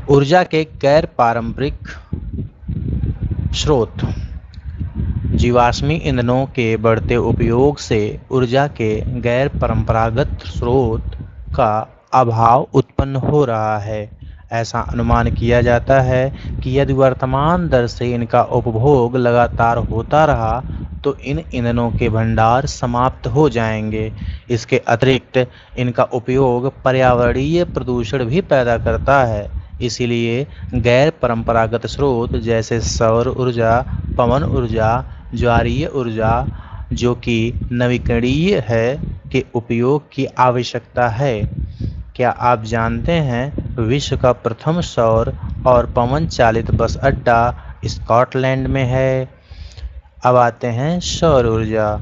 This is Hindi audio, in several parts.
ऊर्जा के गैर पारंपरिक स्रोत। जीवाश्मी ईंधनों के बढ़ते उपयोग से ऊर्जा के गैर परंपरागत स्रोत का अभाव उत्पन्न हो रहा है। ऐसा अनुमान किया जाता है कि यदि वर्तमान दर से इनका उपभोग लगातार होता रहा तो इन ईंधनों के भंडार समाप्त हो जाएंगे। इसके अतिरिक्त इनका उपयोग पर्यावरणीय प्रदूषण भी पैदा करता है। इसीलिए गैर परंपरागत स्रोत जैसे सौर ऊर्जा, पवन ऊर्जा, ज्वारीय ऊर्जा, जो कि नवीकरणीय है, के उपयोग की आवश्यकता है। क्या आप जानते हैं विश्व का प्रथम सौर और पवन चालित बस अड्डा स्कॉटलैंड में है। अब आते हैं सौर ऊर्जा।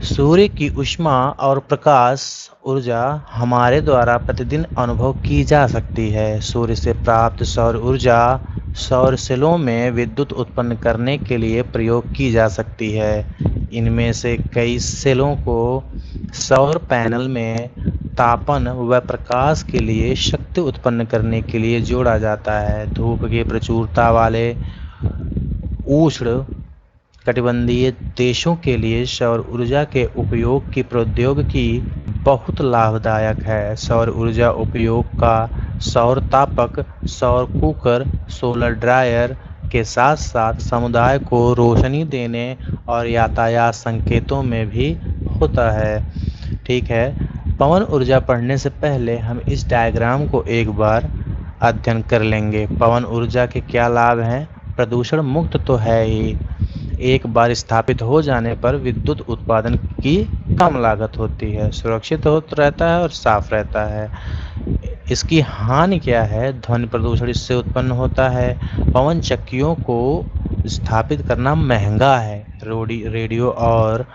सूर्य की ऊष्मा और प्रकाश ऊर्जा हमारे द्वारा प्रतिदिन अनुभव की जा सकती है। सूर्य से प्राप्त सौर ऊर्जा सौर सेलों में विद्युत उत्पन्न करने के लिए प्रयोग की जा सकती है। इनमें से कई सेलों को सौर पैनल में तापन व प्रकाश के लिए शक्ति उत्पन्न करने के लिए जोड़ा जाता है। धूप की प्रचुरता वाले उष्ण कटिबंधीय देशों के लिए सौर ऊर्जा के उपयोग की प्रौद्योगिकी बहुत लाभदायक है। सौर ऊर्जा उपयोग का सौर तापक, सौर कुकर, सोलर ड्रायर के साथ साथ समुदाय को रोशनी देने और यातायात संकेतों में भी होता है। ठीक है, पवन ऊर्जा पढ़ने से पहले हम इस डायग्राम को एक बार अध्ययन कर लेंगे। पवन ऊर्जा के क्या लाभ हैं? प्रदूषण मुक्त तो है ही। एक बार स्थापित हो जाने पर विद्युत उत्पादन की कम लागत होती है, सुरक्षित रहता है और साफ रहता है। इसकी हानि क्या है? ध्वनि प्रदूषण इससे उत्पन्न होता है। पवन चक्कियों को स्थापित करना महंगा है। रेडियो और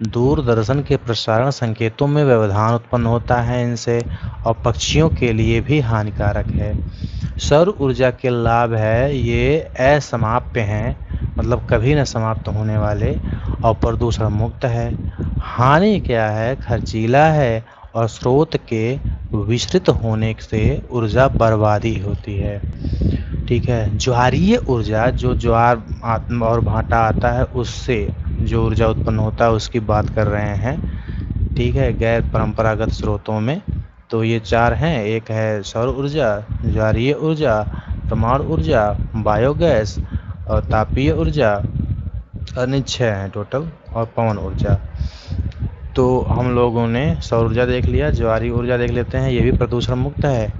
दूरदर्शन के प्रसारण संकेतों में व्यवधान उत्पन्न होता है इनसे, और पक्षियों के लिए भी हानिकारक है। सौर ऊर्जा के लाभ है, ये असमाप्य हैं, मतलब कभी न समाप्त होने वाले, और प्रदूषण मुक्त है। हानि क्या है? खर्चीला है और स्रोत के विस्तृत होने से ऊर्जा बर्बादी होती है। ठीक है, ज्वारीय ऊर्जा, जो ज्वार और भाटा आता है उससे जो ऊर्जा उत्पन्न होता है उसकी बात कर रहे हैं। ठीक है, गैर परंपरागत स्रोतों में तो ये चार हैं। एक है सौर ऊर्जा, ज्वारीय ऊर्जा, परमाणु ऊर्जा, बायोगैस और तापीय ऊर्जा, अन्य 6 हैं टोटल, और पवन ऊर्जा। तो हम लोगों ने सौर ऊर्जा देख लिया, ज्वारीय ऊर्जा देख लेते हैं। ये भी प्रदूषण मुक्त है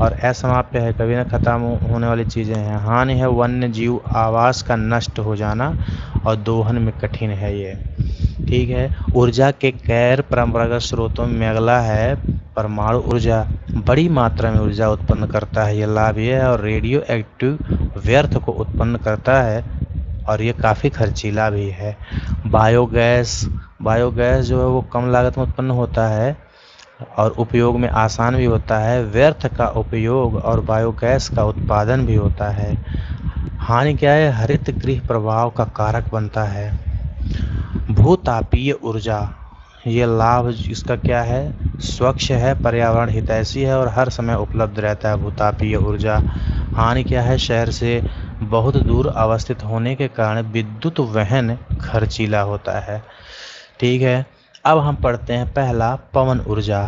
और असमाप्य है, कभी न खत्म होने वाली चीज़ें हैं। हानि है वन्य जीव आवास का नष्ट हो जाना और दोहन में कठिन है ये। ठीक है, ऊर्जा के गैर परंपरागत स्रोतों में अगला है परमाणु ऊर्जा। बड़ी मात्रा में ऊर्जा उत्पन्न करता है, ये लाभ ये है, और रेडियो एक्टिव व्यर्थ को उत्पन्न करता है और ये काफ़ी खर्चीला भी है। बायोगैस जो है वो कम लागत में उत्पन्न होता है और उपयोग में आसान भी होता है। व्यर्थ का उपयोग और बायोगैस का उत्पादन भी होता है। हानि क्या है? हरित गृह प्रभाव का कारक बनता है। भूतापीय ऊर्जा, ये लाभ इसका क्या है? स्वच्छ है, पर्यावरण हितैषी है और हर समय उपलब्ध रहता है भूतापीय ऊर्जा। हानि क्या है? शहर से बहुत दूर अवस्थित होने के कारण विद्युत वहन खर्चीला होता है। ठीक है, अब हम पढ़ते हैं पहला पवन ऊर्जा।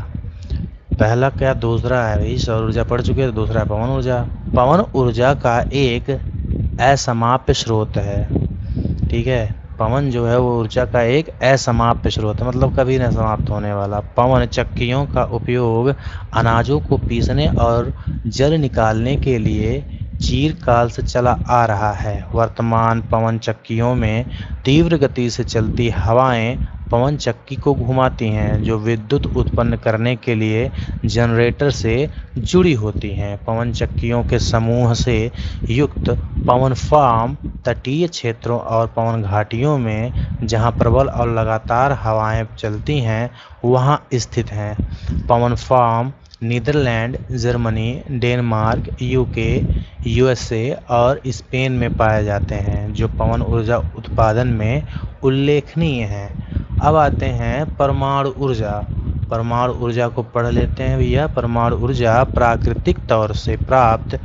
पहला क्या, दूसरा है भाई, सौर ऊर्जा पढ़ चुके हैं, तो दूसरा है पवन ऊर्जा। पवन ऊर्जा का एक असमाप्य स्रोत है। ठीक है, पवन जो है वो ऊर्जा का एक असमाप्य स्रोत है, मतलब कभी न समाप्त होने वाला। पवन चक्कियों का उपयोग अनाजों को पीसने और जल निकालने के लिए चिरकाल से चला आ रहा है। वर्तमान पवन चक्कियों में तीव्र गति से चलती हवाएं पवन चक्की को घुमाती हैं, जो विद्युत उत्पन्न करने के लिए जनरेटर से जुड़ी होती हैं। पवन चक्कियों के समूह से युक्त पवन फार्म तटीय क्षेत्रों और पवन घाटियों में, जहां प्रबल और लगातार हवाएं चलती हैं, वहां स्थित हैं। पवन farm Netherland, Germany, Denmark, UK, USA और स्पेन में पाए जाते हैं, जो पवन ऊर्जा उत्पादन में उल्लेखनीय हैं। अब आते हैं परमाणु ऊर्जा। परमाणु ऊर्जा को पढ़ लेते हैं भैया। परमाणु ऊर्जा प्राकृतिक तौर से प्राप्त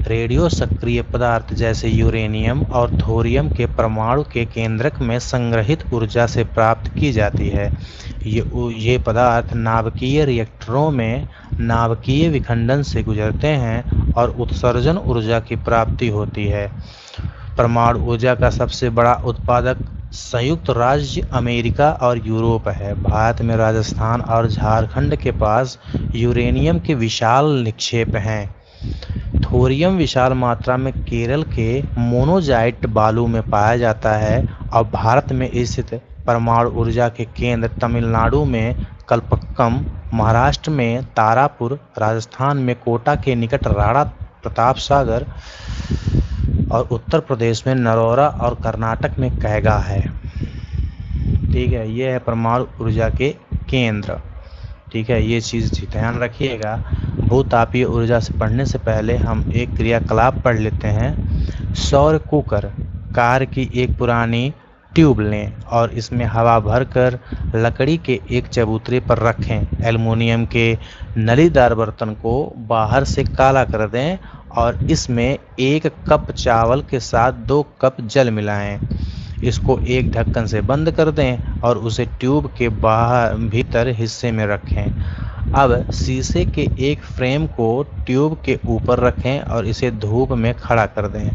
रेडियो सक्रिय पदार्थ जैसे यूरेनियम और थोरियम के परमाणु के केंद्रक में संग्रहित ऊर्जा से प्राप्त की जाती है। ये पदार्थ नाभिकीय रिएक्टरों में नाभिकीय विखंडन से गुजरते हैं और उत्सर्जन ऊर्जा की प्राप्ति होती है। परमाणु ऊर्जा का सबसे बड़ा उत्पादक संयुक्त राज्य अमेरिका और यूरोप है। भारत में राजस्थान और झारखंड के पास यूरेनियम के विशाल निक्षेप हैं। थोरियम विशाल मात्रा में केरल के मोनोजाइट बालू में पाया जाता है और भारत में स्थित परमाणु ऊर्जा के केंद्र तमिलनाडु में कल्पक्कम, महाराष्ट्र में तारापुर, राजस्थान में कोटा के निकट राणा प्रताप सागर और उत्तर प्रदेश में नरोरा और कर्नाटक में कैगा है। ठीक है, ये है परमाणु ऊर्जा के केंद्र। ठीक है, ये चीज़ ध्यान रखिएगा। भूतापीय ऊर्जा से पढ़ने से पहले हम एक क्रियाकलाप पढ़ लेते हैं। सौर कुकर कार की एक पुरानी ट्यूब लें और इसमें हवा भरकर लकड़ी के एक चबूतरे पर रखें। एल्युमिनियम के नलीदार बर्तन को बाहर से काला कर दें और इसमें 1 कप चावल के साथ 2 कप जल मिलाएं। इसको एक ढक्कन से बंद कर दें और उसे ट्यूब के बाहर भीतर हिस्से में रखें। अब शीशे के एक फ्रेम को ट्यूब के ऊपर रखें और इसे धूप में खड़ा कर दें।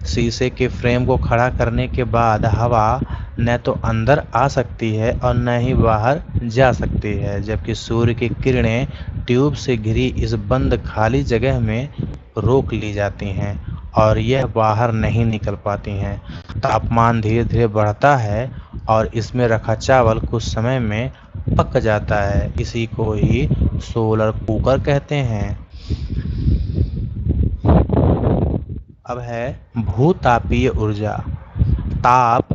शीशे के फ्रेम को खड़ा करने के बाद हवा न तो अंदर आ सकती है और न ही बाहर जा सकती है, जबकि सूर्य की किरणें ट्यूब से घिरी इस बंद खाली जगह में रोक ली जाती हैं और यह बाहर नहीं निकल पाती हैं। तापमान धीरे धीरे बढ़ता है और इसमें रखा चावल कुछ समय में पक जाता है। इसी को ही सोलर कुकर कहते हैं। अब है भूतापीय ऊर्जा। ताप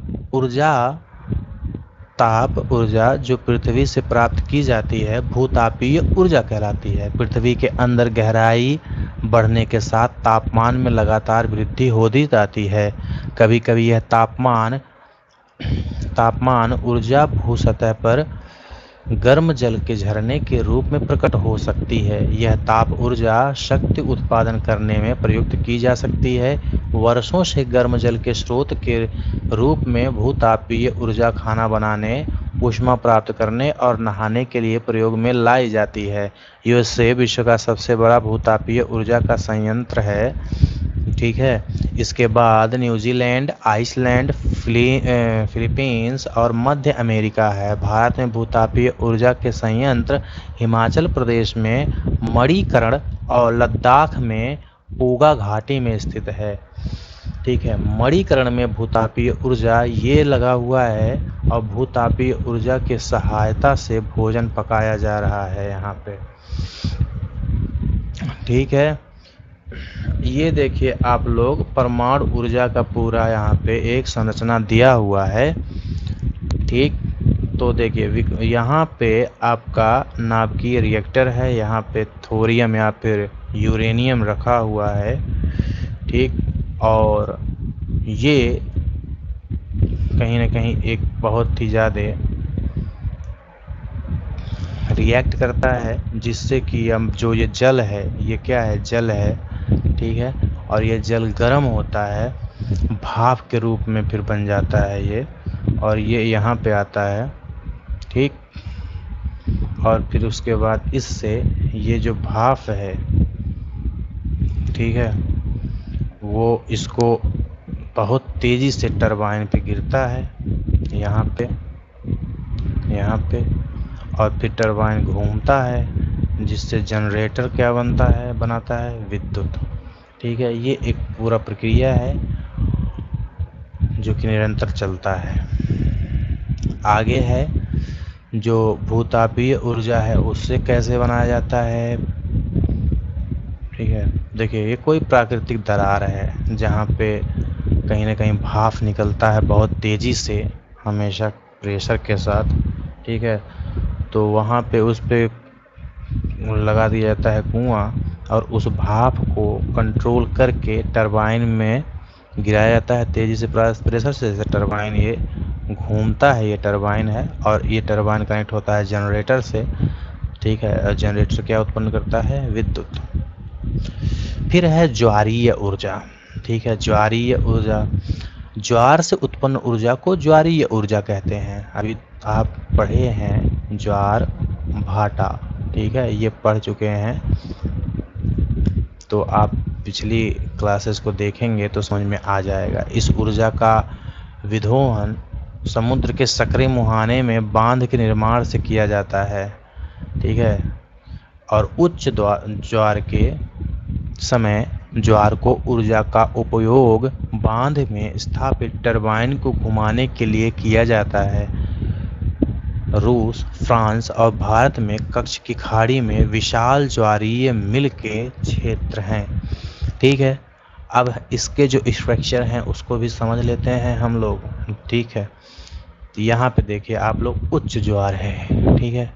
ऊर्जा जो पृथ्वी से प्राप्त की जाती है भूतापीय ऊर्जा कहलाती है। पृथ्वी के अंदर गहराई बढ़ने के साथ तापमान में लगातार वृद्धि होती जाती है। कभी कभी यह तापमान ऊर्जा भूसतह पर गर्म जल के झरने के रूप में प्रकट हो सकती है। यह ताप ऊर्जा शक्ति उत्पादन करने में प्रयुक्त की जा सकती है। वर्षों से गर्म जल के स्रोत के रूप में भूतापीय ऊर्जा खाना बनाने, ऊष्मा प्राप्त करने और नहाने के लिए प्रयोग में लाई जाती है। यूएसए विश्व का सबसे बड़ा भूतापीय ऊर्जा का संयंत्र है। ठीक है, इसके बाद न्यूजीलैंड, आइसलैंड, फिलीपींस और मध्य अमेरिका है। भारत में भूतापीय ऊर्जा के संयंत्र हिमाचल प्रदेश में मणिकर्ण और लद्दाख में पूगा घाटी में स्थित है। ठीक है, मणिकर्ण में भूतापीय ऊर्जा ये लगा हुआ है और भूतापीय ऊर्जा के सहायता से भोजन पकाया जा रहा है यहाँ पे। ठीक है, ये देखिए आप लोग परमाणु ऊर्जा का पूरा यहाँ पे एक संरचना दिया हुआ है। ठीक, तो देखिए यहाँ पे आपका नाभिकीय रिएक्टर है, यहाँ पे थोरियम या फिर यूरेनियम रखा हुआ है। ठीक, और ये कहीं ना कहीं एक बहुत ही ज़्यादा रिएक्ट करता है, जिससे कि हम जो ये जल है, ये क्या है, जल है। ठीक है, और ये जल गर्म होता है, भाप के रूप में फिर बन जाता है ये, और ये यहाँ पे आता है। ठीक, और फिर उसके बाद इससे ये जो भाप है, ठीक है, वो इसको बहुत तेज़ी से टरबाइन पे गिरता है, यहाँ पे और फिर टरबाइन घूमता है, जिससे जनरेटर क्या बनाता है विद्युत। ठीक है, ये एक पूरा प्रक्रिया है जो कि निरंतर चलता है। आगे है जो भूतापीय ऊर्जा है, उससे कैसे बनाया जाता है। ठीक है, देखिए ये कोई प्राकृतिक दरार है जहाँ पे कहीं ना कहीं भाप निकलता है बहुत तेज़ी से, हमेशा प्रेशर के साथ। ठीक है, तो वहाँ पे उस पे लगा दिया जाता है कुआं और उस भाप को कंट्रोल करके टरबाइन में गिराया जाता है तेज़ी से प्रेशर से। टरबाइन ये घूमता है, ये टरबाइन है, और ये टरबाइन कनेक्ट होता है जनरेटर से ठीक है। जनरेटर क्या उत्पन्न करता है? विद्युत। फिर है ज्वारीय ऊर्जा। ठीक है, ज्वारीय ऊर्जा, ज्वार से उत्पन्न ऊर्जा को ज्वारीय ऊर्जा कहते हैं। अभी आप पढ़े हैं ज्वार भाटा, ठीक है, ये पढ़ चुके हैं, तो आप पिछली क्लासेस को देखेंगे तो समझ में आ जाएगा। इस ऊर्जा का विदोहन समुद्र के सकरे मुहाने में बांध के निर्माण से किया जाता है। ठीक है, और उच्च ज्वार के समय ज्वार को ऊर्जा का उपयोग बांध में स्थापित टरबाइन को घुमाने के लिए किया जाता है। रूस, फ्रांस और भारत में कच्छ की खाड़ी में विशाल ज्वारीय मिल के क्षेत्र हैं। ठीक है, अब इसके जो स्ट्रक्चर हैं उसको भी समझ लेते हैं हम लोग। ठीक है, तो यहाँ पे देखिए आप लोग, उच्च ज्वार है। ठीक है,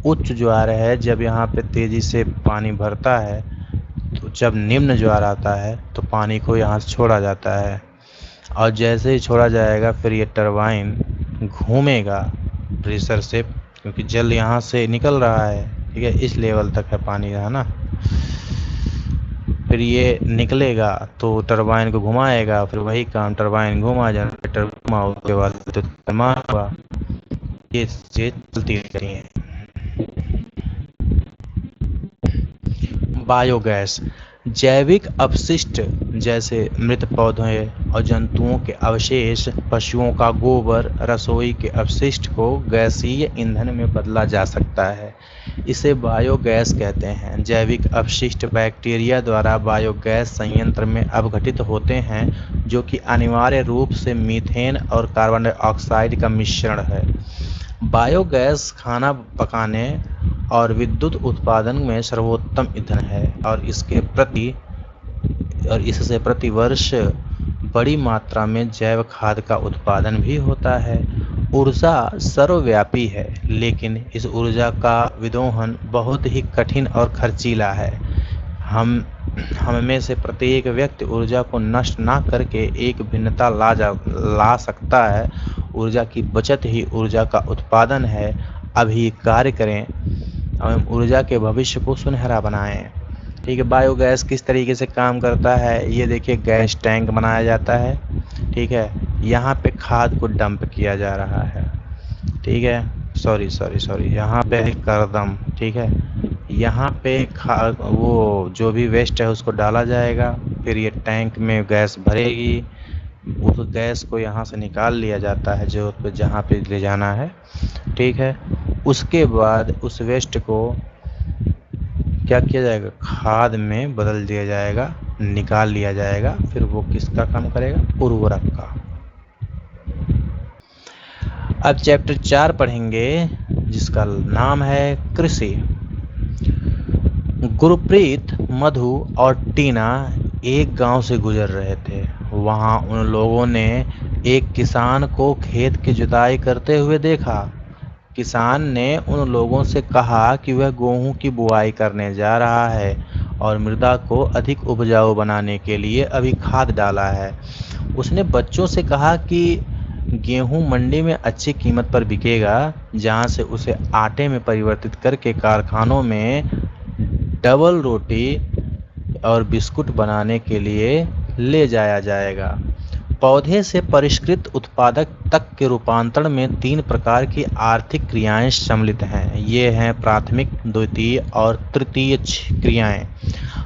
उच्च ज्वार है जब यहाँ पे तेजी से पानी भरता है, तो जब निम्न ज्वार आता है तो पानी को यहाँ से छोड़ा जाता है, और जैसे ही छोड़ा जाएगा फिर ये टरबाइन घूमेगा प्रेशर से, क्योंकि जल यहाँ से निकल रहा है। ठीक है, इस लेवल तक है पानी, है ना। फिर ये निकलेगा तो टरबाइन को घुमाएगा, फिर वही काम, टरबाइन घुमा, जनरेटर घुमा, उसके बाद तो हुआ। ये चलती रहती है। बायोगैस, जैविक अपशिष्ट जैसे मृत पौधों और जंतुओं के अवशेष, पशुओं का गोबर, रसोई के अपशिष्ट को गैसीय ईंधन में बदला जा सकता है। इसे बायोगैस कहते हैं। जैविक अपशिष्ट बैक्टीरिया द्वारा बायोगैस संयंत्र में अपघटित होते हैं, जो कि अनिवार्य रूप से मीथेन और कार्बन डाइऑक्साइड का मिश्रण है। बायोगैस खाना पकाने और विद्युत उत्पादन में सर्वोत्तम ईंधन है, और इससे प्रति वर्ष बड़ी मात्रा में जैव खाद का उत्पादन भी होता है। ऊर्जा सर्वव्यापी है, लेकिन इस ऊर्जा का विदोहन बहुत ही कठिन और खर्चीला है। हम में से प्रत्येक व्यक्ति ऊर्जा को नष्ट ना करके एक भिन्नता ला सकता है। ऊर्जा की बचत ही ऊर्जा का उत्पादन है। अभी कार्य करें एवं ऊर्जा के भविष्य को सुनहरा बनाएं। ठीक है, बायोगैस किस तरीके से काम करता है, ये देखिए, गैस टैंक बनाया जाता है। ठीक है, यहाँ पे खाद को डंप किया जा रहा है। ठीक है, सॉरी, यहाँ पे करदम। ठीक है, यहाँ पे वो जो भी वेस्ट है उसको डाला जाएगा, फिर ये टैंक में गैस भरेगी, उस गैस को यहाँ से निकाल लिया जाता है जरूरत पे जहाँ पे ले जाना है। ठीक है, उसके बाद उस वेस्ट को क्या किया जाएगा, खाद में बदल दिया जाएगा, निकाल लिया जाएगा। फिर वो किसका काम करेगा, उर्वरक का। अब चैप्टर 4 पढ़ेंगे, जिसका नाम है कृषि। गुरप्रीत, मधु और टीना एक गांव से गुजर रहे थे। वहां उन लोगों ने एक किसान को खेत की जुताई करते हुए देखा। किसान ने उन लोगों से कहा कि वह गेहूं की बुआई करने जा रहा है और मृदा को अधिक उपजाऊ बनाने के लिए अभी खाद डाला है। उसने बच्चों से कहा कि गेहूं मंडी में अच्छी कीमत पर बिकेगा, जहां से उसे आटे में परिवर्तित करके कारखानों में डबल रोटी और बिस्कुट बनाने के लिए ले जाया जाएगा। पौधे से परिष्कृत उत्पादक तक के रूपांतरण में 3 प्रकार की आर्थिक क्रियाएं सम्मिलित हैं। ये हैं प्राथमिक, द्वितीय और तृतीय क्रियाएं।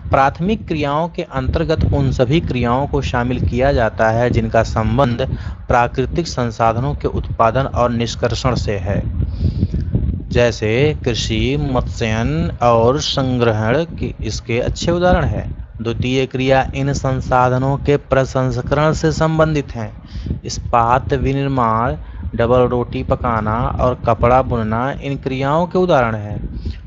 प्राथमिक क्रियाओं के अंतर्गत उन सभी क्रियाओं को शामिल किया जाता है जिनका संबंध प्राकृतिक संसाधनों के उत्पादन और निष्कर्षण से है, जैसे कृषि, मत्स्यन और संग्रहण की इसके अच्छे उदाहरण हैं। द्वितीय क्रिया इन संसाधनों के प्रसंस्करण से संबंधित हैं। इस्पात विनिर्माण, डबल रोटी पकाना और कपड़ा बुनना इन क्रियाओं के उदाहरण हैं।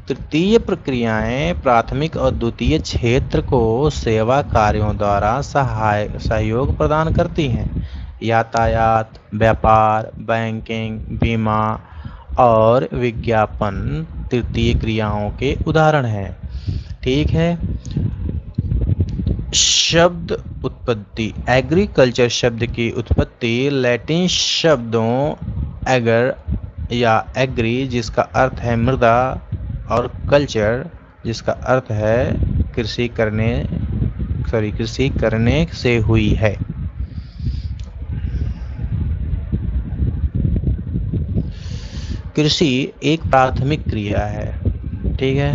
तृतीय प्रक्रियाएं प्राथमिक और द्वितीय क्षेत्र को सेवा कार्यों द्वारा सहयोग प्रदान करती हैं। यातायात, व्यापार, बैंकिंग, बीमा और विज्ञापन तृतीय क्रियाओं के उदाहरण हैं। ठीक है, शब्द उत्पत्ति। एग्रीकल्चर शब्द की उत्पत्ति लैटिन शब्दों एगर या एग्री, जिसका अर्थ है मृदा, और कल्चर जिसका अर्थ है कृषि करने से हुई है। कृषि एक प्राथमिक क्रिया है, ठीक है।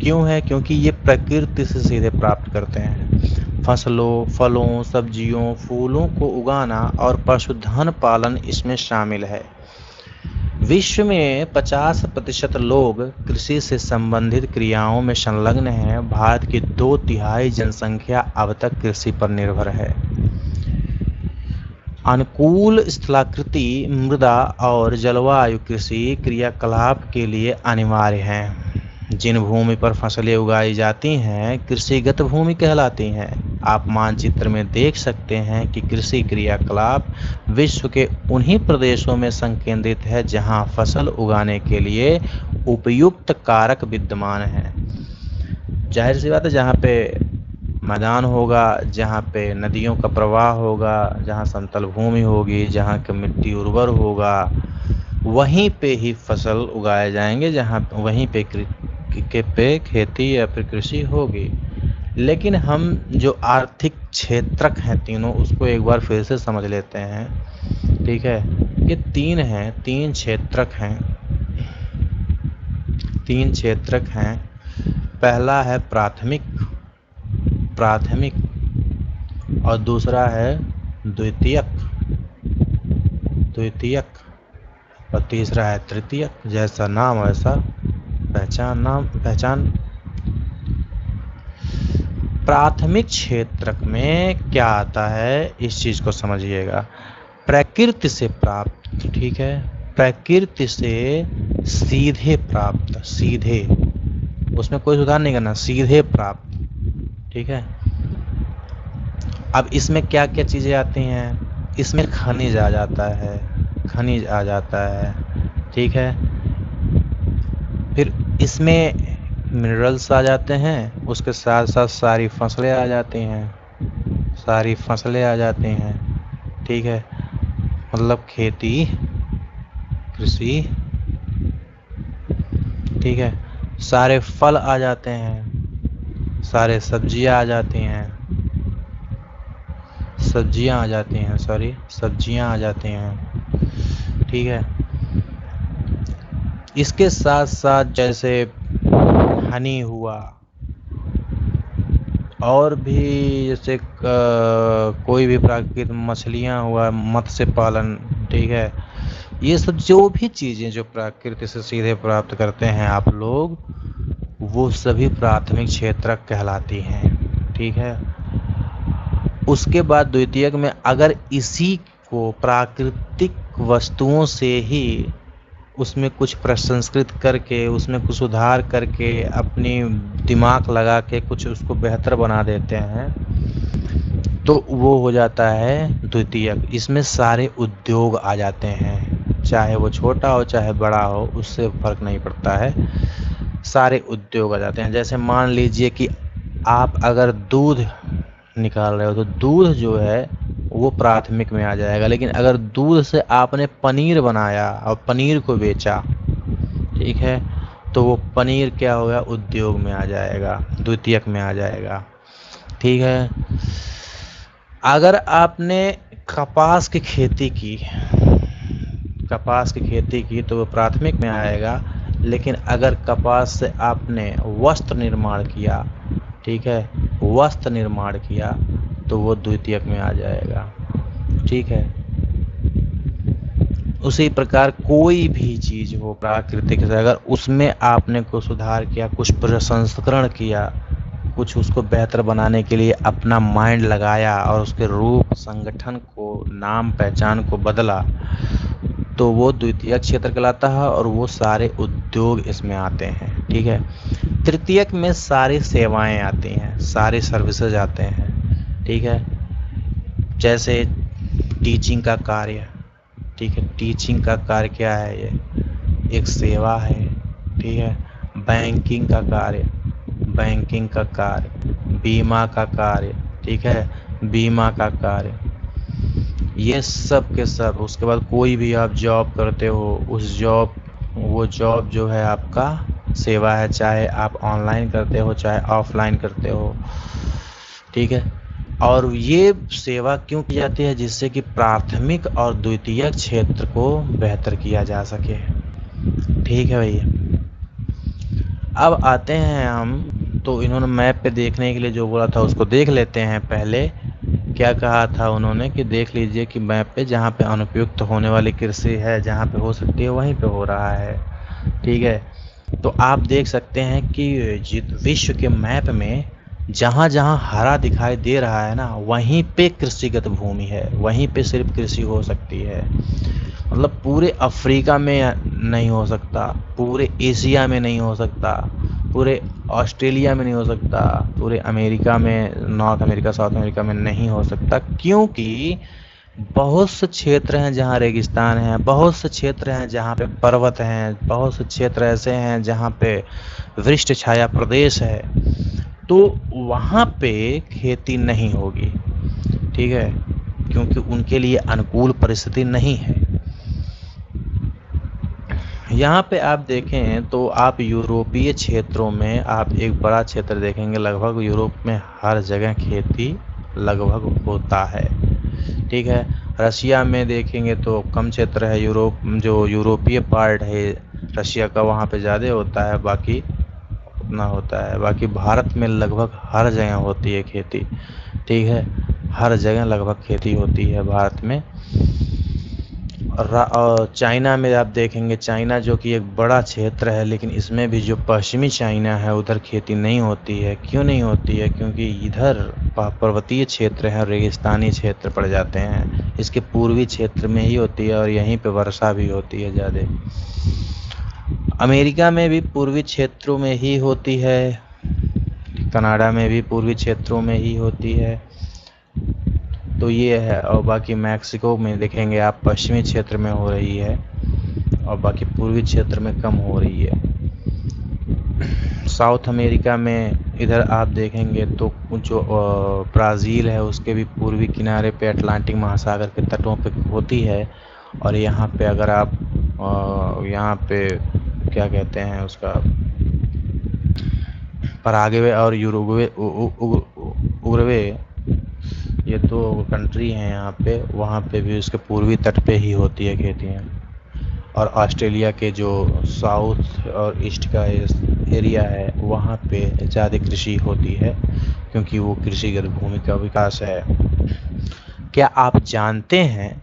क्यों है? क्योंकि ये प्रकृति से सीधे प्राप्त करते हैं। फसलों, फलों, सब्जियों, फूलों को उगाना और पशुधन पालन इसमें शामिल है। विश्व में 50% लोग कृषि से संबंधित क्रियाओं में संलग्न हैं। भारत की 2/3 जनसंख्या अब तक कृषि पर निर्भर है। अनुकूल स्थलाकृति मृदा और जलवायु कृषि क्रियाकलाप के लिए अनिवार्य हैं। जिन भूमि पर फसलें उगाई जाती हैं कृषिगत भूमि कहलाती हैं। आप मानचित्र में देख सकते हैं कि कृषि क्रियाकलाप विश्व के उन्हीं प्रदेशों में संकेंद्रित है जहां फसल उगाने के लिए उपयुक्त कारक विद्यमान हैं। जाहिर सी बात है, जहाँ पे मैदान होगा, जहाँ पे नदियों का प्रवाह होगा, जहाँ समतल भूमि होगी, जहाँ की मिट्टी उर्वर होगा, वहीं पे ही फसल उगाए जाएंगे, जहाँ वहीं पे खेती या फिर कृषि होगी। लेकिन हम जो आर्थिक क्षेत्रक हैं तीनों, उसको एक बार फिर से समझ लेते हैं, ठीक है। ये तीन क्षेत्रक हैं। पहला है प्राथमिक और दूसरा है द्वितीयक और तीसरा है तृतीयक। जैसा नाम वैसा पहचान। प्राथमिक क्षेत्रक में क्या आता है, इस चीज को समझिएगा। प्रकृति से प्राप्त, ठीक है, प्रकृति से सीधे प्राप्त, सीधे, उसमें कोई सुधार नहीं करना, सीधे प्राप्त, ठीक है। अब इसमें क्या क्या चीजें आती हैं? इसमें खनिज आ जाता है, ठीक है। फिर इसमें मिनरल्स आ जाते हैं, उसके साथ साथ सारी फसलें आ जाती हैं, ठीक है। मतलब खेती, कृषि, ठीक है। सारे फल आ जाते हैं, सारे सब्जियां आ जाती हैं, ठीक है। इसके साथ साथ जैसे हनी हुआ, और भी जैसे कोई भी प्राकृतिक मछलियां हुआ, मत्स्य पालन, ठीक है। ये सब जो भी चीजें जो प्रकृति से सीधे प्राप्त करते हैं आप लोग, वो सभी प्राथमिक क्षेत्रक कहलाती हैं, ठीक है। उसके बाद द्वितीयक में अगर इसी को प्राकृतिक वस्तुओं से ही उसमें कुछ प्रसंस्कृत करके, उसमें कुछ सुधार करके, अपनी दिमाग लगा के कुछ उसको बेहतर बना देते हैं, तो वो हो जाता है द्वितीयक। इसमें सारे उद्योग आ जाते हैं, चाहे वो छोटा हो चाहे बड़ा हो, उससे फर्क नहीं पड़ता है, सारे उद्योग आ जाते हैं। जैसे मान लीजिए कि आप अगर दूध निकाल रहे हो तो दूध जो है वो प्राथमिक में आ जाएगा। लेकिन अगर दूध से आपने पनीर बनाया और पनीर को बेचा, ठीक है, तो वो पनीर क्या होगा, उद्योग में आ जाएगा, द्वितीयक में आ जाएगा, ठीक है। अगर आपने कपास की खेती की तो वो प्राथमिक में आएगा। लेकिन अगर कपास से आपने वस्त्र निर्माण किया, ठीक है, वस्त्र निर्माण किया, तो वो द्वितीयक में आ जाएगा, ठीक है। उसी प्रकार कोई भी चीज हो प्राकृतिक से, अगर उसमें आपने कुछ सुधार किया, कुछ प्रसंस्करण किया, कुछ उसको बेहतर बनाने के लिए अपना माइंड लगाया और उसके रूप, संगठन को, नाम पहचान को बदला, तो वो द्वितीयक क्षेत्र कहलाता है और वो सारे उद्योग इसमें आते हैं, ठीक है। तृतीयक में सारी सेवाएं आती हैं, सारे सर्विसेज आते हैं, ठीक है। जैसे टीचिंग का कार्य, ठीक है, टीचिंग का कार्य क्या है, ये एक सेवा है, ठीक है। बैंकिंग का कार्य, बीमा का कार्य, ठीक है, बीमा का कार्य, ये सब के सब। उसके बाद कोई भी आप जॉब करते हो, वो जॉब जो है आपका सेवा है, चाहे आप ऑनलाइन करते हो चाहे ऑफलाइन करते हो, ठीक है। और ये सेवा क्यों की जाती है? जिससे कि प्राथमिक और द्वितीयक क्षेत्र को बेहतर किया जा सके, ठीक है भैया। अब आते हैं हम, तो इन्होंने मैप पे देखने के लिए जो बोला था उसको देख लेते हैं। पहले क्या कहा था उन्होंने कि देख लीजिए कि मैप पे जहाँ पे अनुपयुक्त होने वाली कृषि है, जहाँ पे हो सकती है वहीं पे हो रहा है, ठीक है। तो आप देख सकते हैं कि विश्व के मैप में जहाँ जहाँ हरा दिखाई दे रहा है ना, वहीं पे कृषिगत भूमि है, वहीं पे सिर्फ कृषि हो सकती है। मतलब पूरे अफ्रीका में नहीं हो सकता, पूरे एशिया में नहीं हो सकता, पूरे ऑस्ट्रेलिया में नहीं हो सकता, पूरे अमेरिका में, नॉर्थ अमेरिका साउथ अमेरिका में नहीं हो सकता, क्योंकि बहुत से क्षेत्र हैं जहाँ रेगिस्तान है, बहुत से क्षेत्र हैं जहाँ पे पर्वत हैं, बहुत से क्षेत्र ऐसे हैं जहाँ पे वृक्ष छाया प्रदेश है, तो वहाँ पे खेती नहीं होगी, ठीक है, क्योंकि उनके लिए अनुकूल परिस्थिति नहीं है। यहाँ पे आप देखें तो आप यूरोपीय क्षेत्रों में आप एक बड़ा क्षेत्र देखेंगे, लगभग यूरोप में हर जगह खेती लगभग होता है, ठीक है। रशिया में देखेंगे तो कम क्षेत्र है, यूरोप जो यूरोपीय पार्ट है रशिया का वहाँ पे ज़्यादा होता है, बाकी उतना होता है। बाकी भारत में लगभग हर जगह होती है खेती, ठीक है, हर जगह लगभग खेती होती है भारत में। और चाइना में आप देखेंगे, चाइना जो कि एक बड़ा क्षेत्र है, लेकिन इसमें भी जो पश्चिमी चाइना है उधर खेती नहीं होती है। क्यों नहीं होती है? क्योंकि इधर पर्वतीय क्षेत्र है, रेगिस्तानी क्षेत्र पड़ जाते हैं। इसके पूर्वी क्षेत्र में ही होती है और यहीं पे वर्षा भी होती है ज़्यादा। अमेरिका में भी पूर्वी क्षेत्रों में ही होती है, कनाडा में भी पूर्वी क्षेत्रों में ही होती है, तो ये है। और बाकी मैक्सिको में देखेंगे आप पश्चिमी क्षेत्र में हो रही है और बाकी पूर्वी क्षेत्र में कम हो रही है। साउथ अमेरिका में इधर आप देखेंगे तो जो ब्राज़ील है उसके भी पूर्वी किनारे पे अटलांटिक महासागर के तटों पे होती है। और यहाँ पे अगर आप यहाँ पे क्या कहते हैं उसका, पराग्वे और यूरुग्वे उरुग्वे, ये दो कंट्री हैं यहाँ पे, वहाँ पे भी उसके पूर्वी तट पे ही होती है खेतियाँ। और ऑस्ट्रेलिया के जो साउथ और ईस्ट का एरिया है वहाँ पे ज़्यादा कृषि होती है, क्योंकि वो कृषिगत भूमि का विकास है। क्या आप जानते हैं,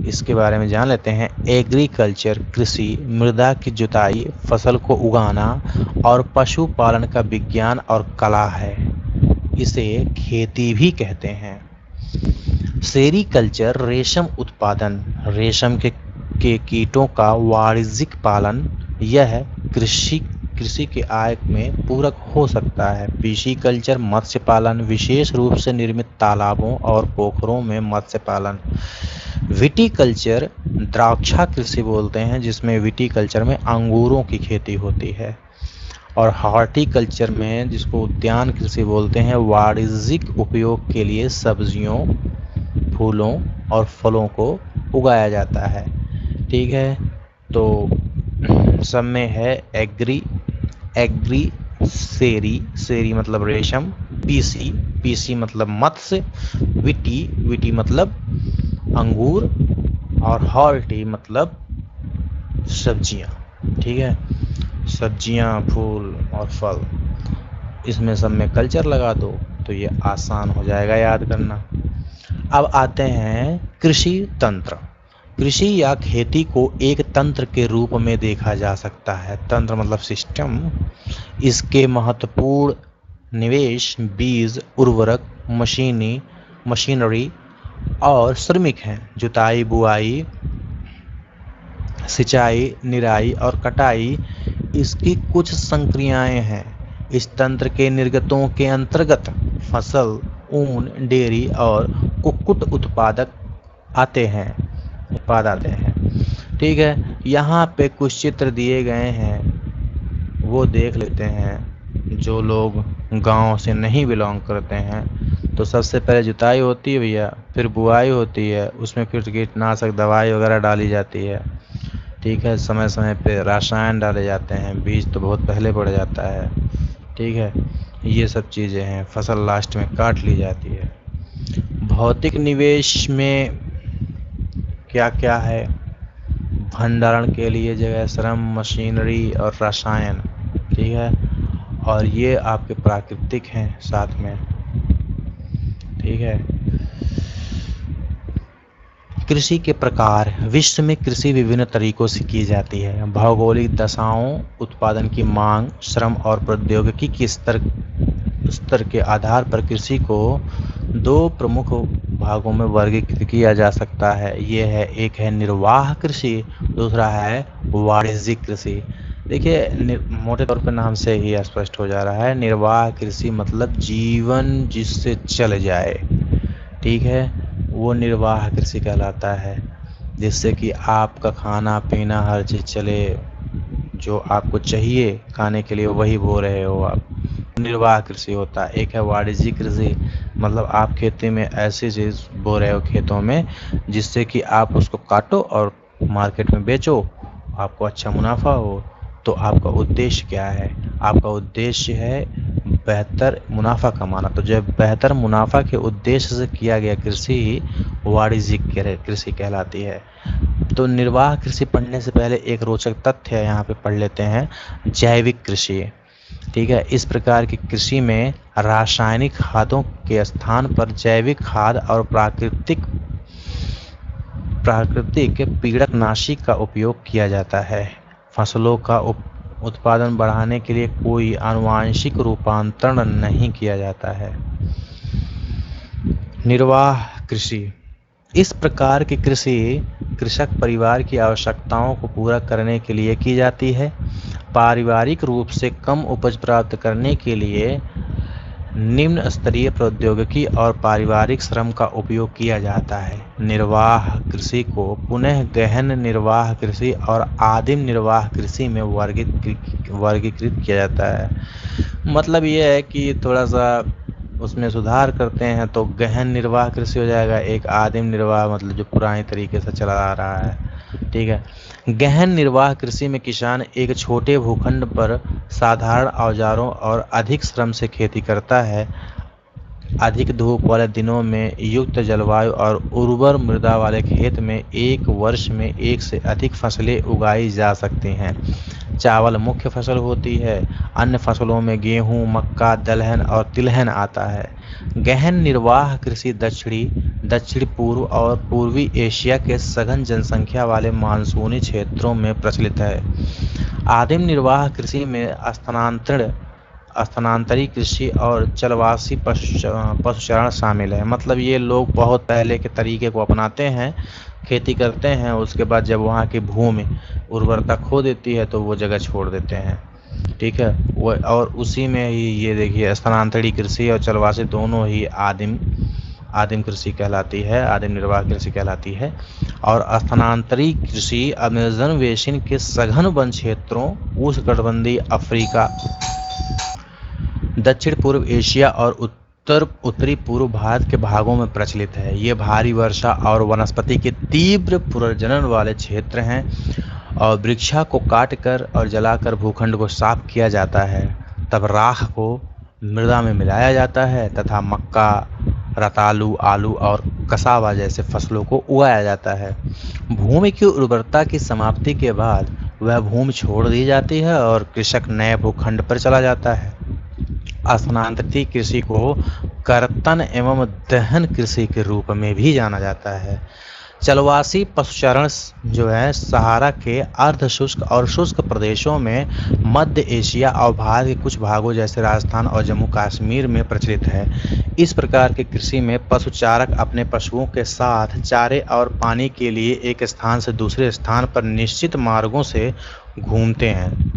इसके बारे में जान लेते हैं। एग्रीकल्चर कृषि मृदा की जुताई, फसल को उगाना और पशुपालन का विज्ञान और कला है। इसे खेती भी कहते हैं। सेरीकल्चर रेशम उत्पादन, रेशम के कीटों का वाणिज्यिक पालन, यह कृषि के आय में पूरक हो सकता है। पिशीकल्चर मत्स्य पालन, विशेष रूप से निर्मित तालाबों और पोखरों में मत्स्य पालन। विटीकल्चर द्राक्षा कृषि बोलते हैं, जिसमें विटीकल्चर में अंगूरों की खेती होती है। और हॉर्टिकल्चर में, जिसको उद्यान कृषि बोलते हैं, वाणिज्यिक उपयोग के लिए सब्जियों, फूलों और फलों को उगाया जाता है, ठीक है। तो सब में है एग्री सेरी मतलब रेशम, पीसी मतलब मत्स्य, विटी मतलब अंगूर और हॉर्टी मतलब सब्जियां, ठीक है, सब्जियां, फूल और फल। इसमें सब में कल्चर लगा दो तो ये आसान हो जाएगा याद करना। अब आते हैं कृषि तंत्र। कृषि या खेती को एक तंत्र के रूप में देखा जा सकता है। तंत्र मतलब सिस्टम। इसके महत्वपूर्ण निवेश बीज, उर्वरक, मशीनरी और श्रमिक हैं। जुताई, बुआई, सिंचाई, निराई और कटाई इसकी कुछ संक्रियाएं हैं। इस तंत्र के निर्गतों के अंतर्गत फसल, ऊन, डेयरी और कुक्कुट उत्पाद आते हैं, ठीक है। यहाँ पे कुछ चित्र दिए गए हैं, वो देख लेते हैं। जो लोग गांव से नहीं बिलोंग करते हैं तो सबसे पहले जुताई होती है भैया, फिर बुआई होती है, उसमें फिर कीटनाशक दवाई वगैरह डाली जाती है, ठीक है। समय समय पे रसायन डाले जाते हैं, बीज तो बहुत पहले पड़ जाता है। ठीक है, ये सब चीज़ें हैं। फसल लास्ट में काट ली जाती है। भौतिक निवेश में क्या क्या है? भंडारण के लिए जगह, श्रम, मशीनरी और रसायन। ठीक है, और ये आपके प्राकृतिक हैं साथ में। ठीक है। कृषि के प्रकार। विश्व में कृषि विभिन्न तरीकों से की जाती है। भौगोलिक दशाओं, उत्पादन की मांग, श्रम और प्रौद्योगिकी के स्तर के आधार पर कृषि को दो प्रमुख भागों में वर्गीकृत किया जा सकता है। ये है, एक है निर्वाह कृषि, दूसरा है वाणिज्यिक कृषि। देखिए, मोटे तौर पर नाम से ही स्पष्ट हो जा रहा है। निर्वाह कृषि मतलब जीवन जिससे चल जाए। ठीक है, वो निर्वाह कृषि कहलाता है, जिससे कि आपका खाना पीना हर चीज़ चले, जो आपको चाहिए खाने के लिए वही बो रहे हो आप, निर्वाह कृषि होता है। एक है वाणिज्यिक कृषि, मतलब आप खेती में ऐसी चीज़ बो रहे हो खेतों में जिससे कि आप उसको काटो और मार्केट में बेचो, आपको अच्छा मुनाफा हो। तो आपका उद्देश्य क्या है? आपका उद्देश्य है बेहतर मुनाफा कमाना। तो जब बेहतर मुनाफा के उद्देश्य से किया गया कृषि वाणिज्यिक कृषि कहलाती है। तो निर्वाह कृषि पढ़ने से पहले एक रोचक तथ्य यहाँ पे पढ़ लेते हैं, जैविक कृषि। ठीक है, इस प्रकार की कृषि में रासायनिक खादों के स्थान पर जैविक खाद और प्राकृतिक पीड़कनाशी का उपयोग किया जाता है। फसलों का उत्पादन बढ़ाने के लिए कोई आनुवांशिक रूपांतरण नहीं किया जाता है। निर्वाह कृषि। इस प्रकार की कृषि कृषक परिवार की आवश्यकताओं को पूरा करने के लिए की जाती है। पारिवारिक रूप से कम उपज प्राप्त करने के लिए निम्न स्तरीय प्रौद्योगिकी और पारिवारिक श्रम का उपयोग किया जाता है। निर्वाह कृषि को पुनः गहन निर्वाह कृषि और आदिम निर्वाह कृषि में वर्गीकृत किया जाता है। मतलब ये है कि थोड़ा सा उसमें सुधार करते हैं तो गहन निर्वाह कृषि हो जाएगा। एक आदिम निर्वाह मतलब जो पुराने तरीके से चला आ रहा है। ठीक है, गहन निर्वाह कृषि में किसान एक छोटे भूखंड पर साधारण औजारों और अधिक श्रम से खेती करता है। अधिक धूप वाले दिनों में युक्त जलवायु और उर्वर मृदा वाले खेत में एक वर्ष में एक से अधिक फसलें उगाई जा सकती हैं। चावल मुख्य फसल होती है। अन्य फसलों में गेहूं, मक्का, दलहन और तिलहन आता है। गहन निर्वाह कृषि दक्षिण पूर्व और पूर्वी एशिया के सघन जनसंख्या वाले मानसूनी क्षेत्रों में प्रचलित है। आदिम निर्वाह कृषि में स्थानांतरी कृषि और जलवासी पशुचारण शामिल है। मतलब ये लोग बहुत पहले के तरीके को अपनाते हैं, खेती करते हैं, उसके बाद जब वहाँ की भूमि उर्वरता खो देती है तो वो जगह छोड़ देते हैं। ठीक है, वो और उसी में ही ये देखिए स्थानांतरी कृषि और जलवासी दोनों ही आदिम कृषि कहलाती है, आदिम निर्वाह कृषि कहलाती है। और स्थानांतरी कृषि अमेज़न बेसिन के सघन वन क्षेत्रों, उष्णकटिबंधीय अफ्रीका, दक्षिण पूर्व एशिया और उत्तरी पूर्व भारत के भागों में प्रचलित है। ये भारी वर्षा और वनस्पति के तीव्र पुनर्जनन वाले क्षेत्र हैं और वृक्षा को काटकर और जलाकर भूखंड को साफ किया जाता है। तब राख को मृदा में मिलाया जाता है तथा मक्का, रतालू, आलू और कसावा जैसे फसलों को उगाया जाता है। भूमि की उर्वरता की समाप्ति के बाद वह भूमि छोड़ दी जाती है और कृषक नए भूखंड पर चला जाता है। स्थानांतरित कृषि को कर्तन एवं दहन कृषि के रूप में भी जाना जाता है। जलवासी पशुचारण जो है सहारा के अर्ध शुष्क और शुष्क प्रदेशों में, मध्य एशिया और भारत के कुछ भागों जैसे राजस्थान और जम्मू कश्मीर में प्रचलित है। इस प्रकार की कृषि में पशुचारक अपने पशुओं के साथ चारे और पानी के लिए एक स्थान से दूसरे स्थान पर निश्चित मार्गों से घूमते हैं।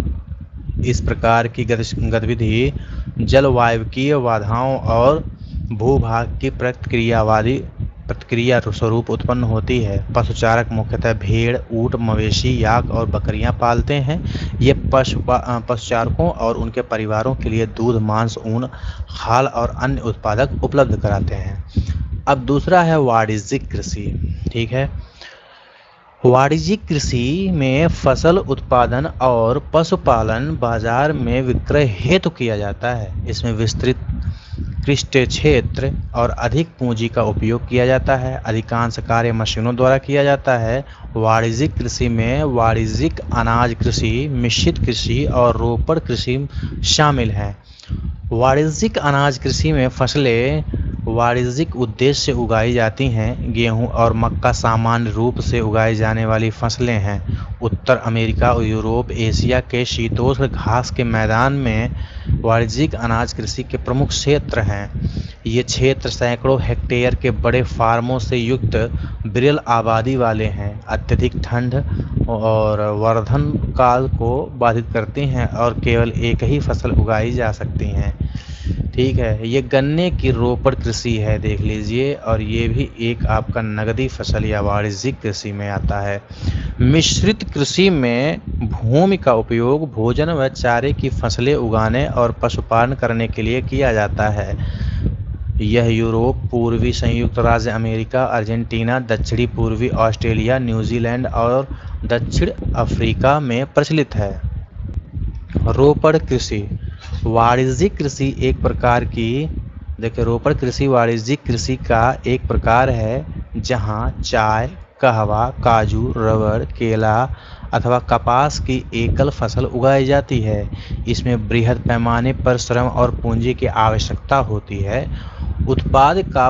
इस प्रकार की गतिविधि जलवायवीय बाधाओं और भूभाग की प्रतिक्रिया स्वरूप उत्पन्न होती है। पशुचारक मुख्यतः भेड़, ऊँट, मवेशी, याक और बकरियां पालते हैं। ये पशुचारकों और उनके परिवारों के लिए दूध, मांस, ऊन, खाल और अन्य उत्पादक उपलब्ध कराते हैं। अब दूसरा है वाणिज्यिक कृषि। ठीक है, वाणिज्यिक कृषि में फसल उत्पादन और पशुपालन बाजार में विक्रय हेतु किया जाता है। इसमें विस्तृत कृषि क्षेत्र और अधिक पूंजी का उपयोग किया जाता है। अधिकांश कार्य मशीनों द्वारा किया जाता है। वाणिज्यिक कृषि में वाणिज्यिक अनाज कृषि, मिश्रित कृषि और रोपड़ कृषि शामिल हैं। वाणिज्यिक अनाज कृषि में फसलें वाणिज्यिक उद्देश्य से उगाई जाती हैं। गेहूं और मक्का सामान्य रूप से उगाई जाने वाली फसलें हैं। उत्तर अमेरिका और यूरोप, एशिया के शीतोष्ण घास के मैदान में वाणिज्यिक अनाज कृषि के प्रमुख क्षेत्र हैं। ये क्षेत्र सैकड़ों हेक्टेयर के बड़े फार्मों से युक्त विरल आबादी वाले हैं। अत्यधिक ठंड और वर्धन काल को बाधित करती हैं और केवल एक ही फसल उगाई जा सकती हैं। ठीक है, ये गन्ने की रोपड़ कृषि है, देख लीजिए, और ये भी एक आपका नगदी फसल या वाणिज्यिक कृषि में आता है। मिश्रित कृषि में भूमि का उपयोग भोजन व चारे की फसलें उगाने और पशुपालन करने के लिए किया जाता है। यह यूरोप, पूर्वी संयुक्त राज्य अमेरिका, अर्जेंटीना, दक्षिणी पूर्वी ऑस्ट्रेलिया, न्यूजीलैंड और दक्षिण अफ्रीका में प्रचलित है। रोपड़ कृषि वाणिज्यिक कृषि एक प्रकार की देखिए रोपड़ कृषि वाणिज्यिक कृषि का एक प्रकार है जहां चाय, कहवा, काजू, रबड़, केला अथवा कपास की एकल फसल उगाई जाती है। इसमें बृहद पैमाने पर श्रम और पूंजी की आवश्यकता होती है। उत्पाद का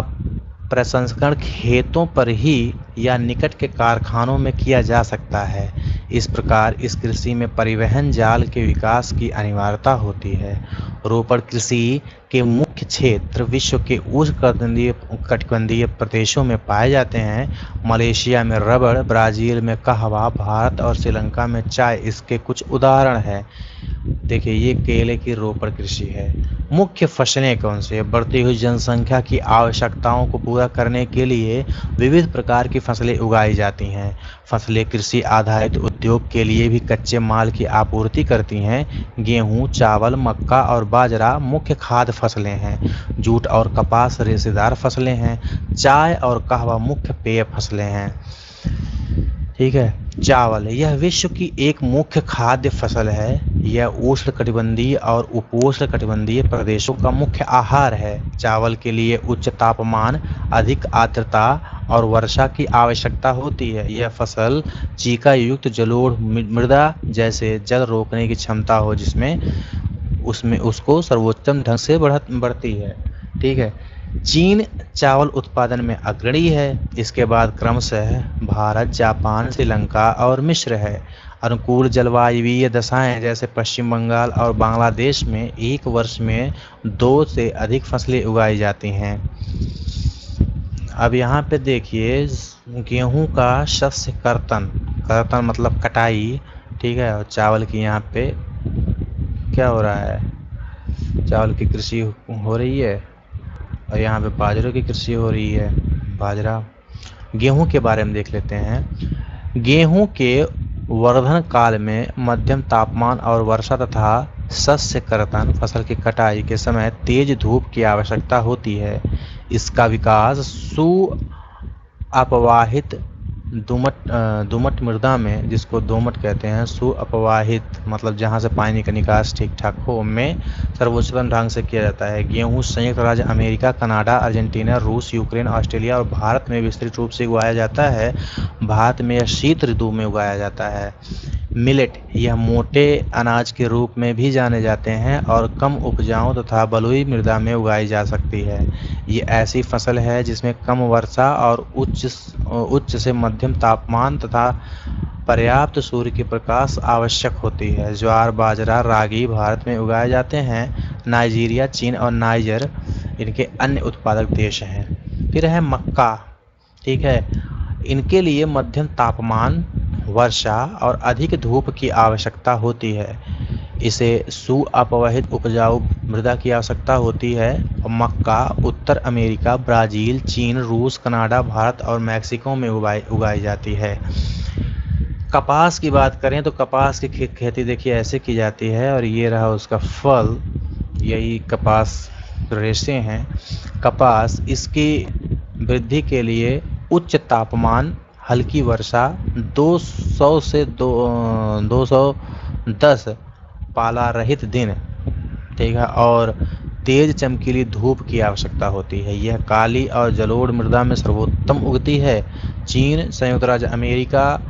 प्रसंस्करण खेतों पर ही या निकट के कारखानों में किया जा सकता है। इस प्रकार इस कृषि में परिवहन जाल के विकास की अनिवार्यता होती है। रोपड़ कृषि के मुख्य क्षेत्र विश्व के उष्णकटिबंधीय प्रदेशों में पाए जाते हैं। मलेशिया में रबड़, ब्राज़ील में कहवा, भारत और श्रीलंका में चाय इसके कुछ उदाहरण हैं। देखिए, ये केले की रोपड़ कृषि है। मुख्य फसलें कौन सी है? बढ़ती हुई जनसंख्या की आवश्यकताओं को पूरा करने के लिए विविध प्रकार की फसलें उगाई जाती हैं। फसलें कृषि आधारित उद्योग के लिए भी कच्चे माल की आपूर्ति करती हैं। गेहूं, चावल, मक्का और बाजरा मुख्य खाद्य फसलें हैं। जूट और कपास रेशेदार फसलें हैं। चाय और कहवा मुख्य पेय फसलें हैं। ठीक है, चावल यह विश्व की एक मुख्य खाद्य फसल है। यह उष्णकटिबंधीय और उपोष्णकटिबंधीय प्रदेशों का मुख्य आहार है। चावल के लिए उच्च तापमान, अधिक आर्द्रता और वर्षा की आवश्यकता होती है। यह फसल चीका युक्त जलोढ़ मृदा जैसे जल रोकने की क्षमता हो उसमें उसको सर्वोत्तम ढंग से बढ़ती है। ठीक है, चीन चावल उत्पादन में अग्रणी है। इसके बाद क्रमशः भारत, जापान, श्रीलंका और मिस्र है। अनुकूल जलवायुवीय दशाएं जैसे पश्चिम बंगाल और बांग्लादेश में एक वर्ष में 2 से अधिक फसलें उगाई जाती हैं। अब यहाँ पे देखिए, गेहूं का शस्य कर्तन मतलब कटाई। ठीक है, और चावल की यहाँ पे क्या हो रहा है? चावल की कृषि हो रही है और यहाँ पे बाजरे की कृषि हो रही है। बाजरा। गेहूं के बारे में देख लेते हैं। गेहूं के वर्धन काल में मध्यम तापमान और वर्षा तथा शस्य कर्तन फसल की कटाई के समय तेज धूप की आवश्यकता होती है। इसका विकास सुअपवाहित दोमट मृदा में, जिसको दोमट कहते हैं, सुअपवाहित मतलब जहां से पानी का निकास ठीक ठाक हो, में सर्वोत्तम ढंग से किया जाता है। गेहूं संयुक्त राज्य अमेरिका, कनाडा, अर्जेंटीना, रूस, यूक्रेन, ऑस्ट्रेलिया और भारत में विस्तृत रूप से उगाया जाता है। भारत में यह शीत ऋतु में उगाया जाता है। मिलेट यह मोटे अनाज के रूप में भी जाने जाते हैं और कम उपजाऊ तथा बलुई मृदा में उगाई जा सकती है। ये ऐसी फसल है जिसमें कम वर्षा और उच्च से मध्यम तापमान तथा पर्याप्त सूर्य की प्रकाश आवश्यक होती है। ज्वार, बाजरा, रागी भारत में उगाए जाते हैं। नाइजीरिया, चीन और नाइजर इनके अन्य उत्पादक देश हैं। फिर है मक्का। ठीक है, इनके लिए मध्यम तापमान, वर्षा और अधिक धूप की आवश्यकता होती है। इसे सुअपवाहित उपजाऊ मृदा की आवश्यकता होती है। और मक्का उत्तर अमेरिका, ब्राज़ील, चीन, रूस, कनाडा, भारत और मैक्सिको में उगाई जाती है। कपास की बात करें तो कपास की खेती देखिए ऐसे की जाती है, और ये रहा उसका फल, यही कपास रेशे हैं। कपास इसकी वृद्धि के लिए उच्च तापमान, हल्की वर्षा, 200 से 210 पाला रहित दिन, ठीक है, और तेज चमकीली धूप की आवश्यकता होती है। यह काली और जलोढ़ मृदा में सर्वोत्तम उगती है। चीन, संयुक्त राज्य अमेरिका,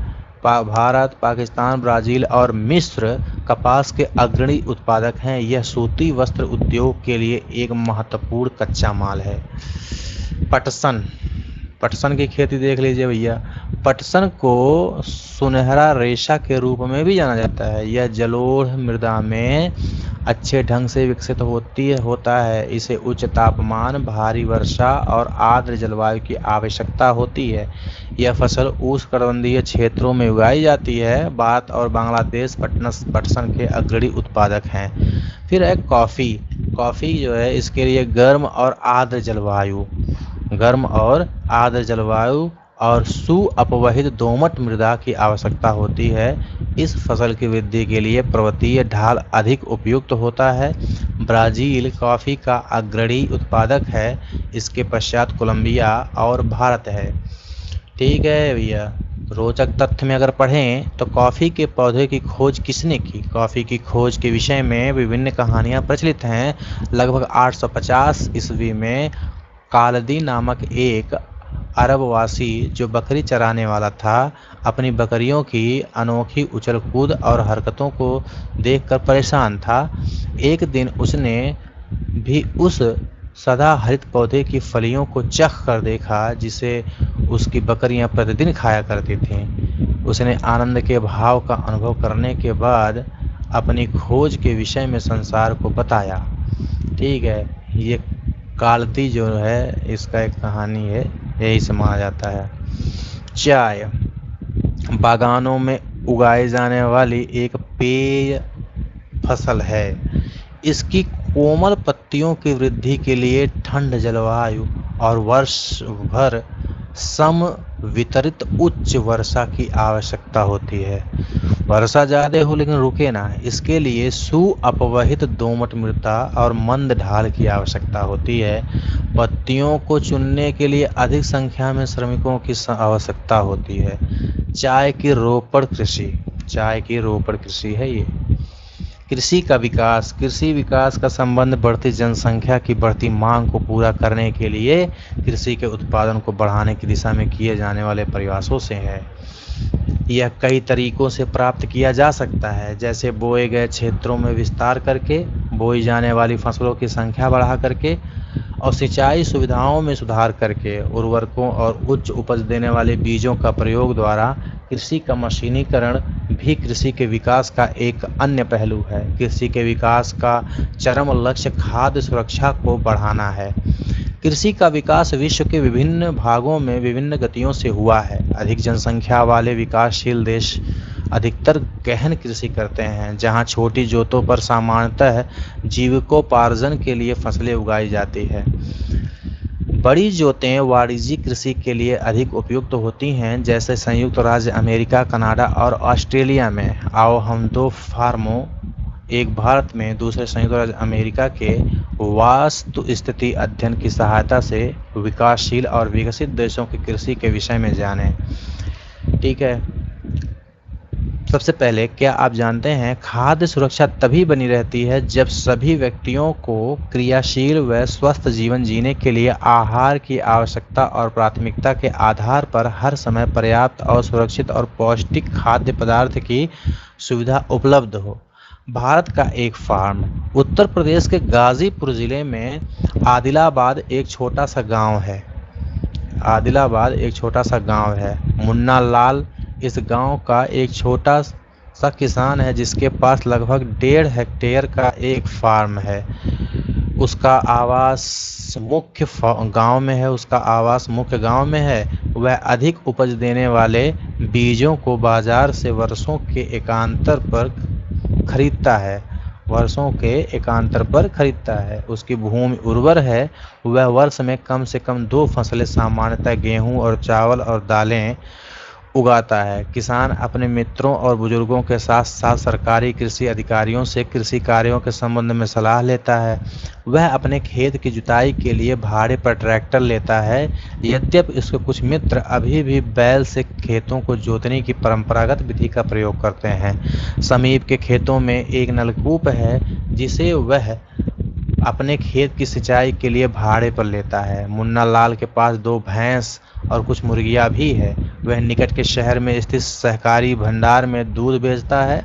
भारत, पाकिस्तान, ब्राज़ील और मिस्र कपास के अग्रणी उत्पादक हैं। यह सूती वस्त्र उद्योग के लिए एक महत्वपूर्ण कच्चा माल है। पटसन, पटसन की खेती देख लीजिए भैया। पटसन को सुनहरा रेशा के रूप में भी जाना जाता है। यह जलोढ़ मृदा में अच्छे ढंग से विकसित होता है। इसे उच्च तापमान, भारी वर्षा और आर्द्र जलवायु की आवश्यकता होती है। यह फसल उष्णकटिबंधीय क्षेत्रों में उगाई जाती है। भारत और बांग्लादेश पटसन के अग्रणी उत्पादक हैं। फिर है कॉफ़ी। कॉफ़ी जो है, इसके लिए गर्म और आर्द्र जलवायु और सुअपवहित दोमट मृदा की आवश्यकता होती है। इस फसल की वृद्धि के लिए पर्वतीय ढाल अधिक उपयुक्त होता है। ब्राज़ील कॉफ़ी का अग्रणी उत्पादक है। इसके पश्चात कोलंबिया और भारत है। ठीक है भैया। रोचक तथ्य में अगर पढ़ें तो कॉफ़ी के पौधे की खोज किसने की? कॉफ़ी की खोज के विषय में विभिन्न कहानियाँ प्रचलित हैं। लगभग 850 ईस्वी में कालदी नामक एक अरबवासी जो बकरी चराने वाला था, अपनी बकरियों की अनोखी उछल कूद और हरकतों को देखकर परेशान था। एक दिन उसने भी उस सदाहरित पौधे की फलियों को चख कर देखा जिसे उसकी बकरियां प्रतिदिन खाया करती थीं। उसने आनंद के भाव का अनुभव करने के बाद अपनी खोज के विषय में संसार को बताया। ठीक है, ये कालती जो है, इसका एक कहानी है, यही से माना जाता है। चाय बागानों में उगाए जाने वाली एक पेय फसल है। इसकी कोमल पत्तियों की वृद्धि के लिए ठंड जलवायु और वर्ष भर समवितरित उच्च वर्षा की आवश्यकता होती है। वर्षा ज़्यादा हो लेकिन रुके ना, इसके लिए सुअपवहित दोमट मृदा और मंद ढाल की आवश्यकता होती है। पत्तियों को चुनने के लिए अधिक संख्या में श्रमिकों की आवश्यकता होती है। चाय की रोपड़ कृषि है ये। कृषि विकास का संबंध बढ़ती जनसंख्या की बढ़ती मांग को पूरा करने के लिए कृषि के उत्पादन को बढ़ाने की दिशा में किए जाने वाले प्रयासों से है। यह कई तरीकों से प्राप्त किया जा सकता है, जैसे बोए गए क्षेत्रों में विस्तार करके, बोई जाने वाली फसलों की संख्या बढ़ा करके और सिंचाई सुविधाओं में सुधार करके, उर्वरकों और उच्च उपज देने वाले बीजों का प्रयोग द्वारा। कृषि का मशीनीकरण भी कृषि के विकास का एक अन्य पहलू है। कृषि के विकास का चरम लक्ष्य खाद्य सुरक्षा को बढ़ाना है। कृषि का विकास विश्व के विभिन्न भागों में विभिन्न गतियों से हुआ है। अधिक जनसंख्या वाले विकासशील देश अधिकतर गहन कृषि करते हैं, जहां छोटी जोतों पर सामान्यतः जीविकोपार्जन के लिए फसलें उगाई जाती है। बड़ी जोतें वाणिज्यिक कृषि के लिए अधिक उपयुक्त होती हैं, जैसे संयुक्त राज्य अमेरिका, कनाडा और ऑस्ट्रेलिया में। आओ हम दो फार्मों, एक भारत में दूसरे संयुक्त राज्य अमेरिका के वास्तु स्थिति अध्ययन की सहायता से विकासशील और विकसित देशों की कृषि के विषय में जानें। ठीक है, सबसे पहले क्या आप जानते हैं खाद्य सुरक्षा तभी बनी रहती है जब सभी व्यक्तियों को क्रियाशील व स्वस्थ जीवन जीने के लिए आहार की आवश्यकता और प्राथमिकता के आधार पर हर समय पर्याप्त और सुरक्षित और पौष्टिक खाद्य पदार्थ की सुविधा उपलब्ध हो। भारत का एक फार्म। उत्तर प्रदेश के गाजीपुर जिले में आदिलाबाद एक छोटा सा गांव है। मुन्ना लाल इस गांव का एक छोटा सा किसान है, जिसके पास लगभग 1.5 हेक्टेयर का एक फार्म है। उसका आवास मुख्य गांव में है। वह अधिक उपज देने वाले बीजों को बाजार से वर्षों के एकांतर पर खरीदता है। उसकी भूमि उर्वर है। वह वर्ष में कम से कम 2 फसलें, सामान्यतः गेहूं और चावल और दालें उगाता है। किसान अपने मित्रों और बुजुर्गों के साथ साथ सरकारी कृषि अधिकारियों से कृषि कार्यों के संबंध में सलाह लेता है। वह अपने खेत की जुताई के लिए भाड़े पर ट्रैक्टर लेता है। यद्यपि उसके कुछ मित्र अभी भी बैल से खेतों को जोतने की परंपरागत विधि का प्रयोग करते हैं। समीप के खेतों में एक नलकूप है जिसे वह अपने खेत की सिंचाई के लिए भाड़े पर लेता है। मुन्ना लाल के पास 2 भैंस और कुछ मुर्गियां भी है। वह निकट के शहर में स्थित सहकारी भंडार में दूध बेचता है।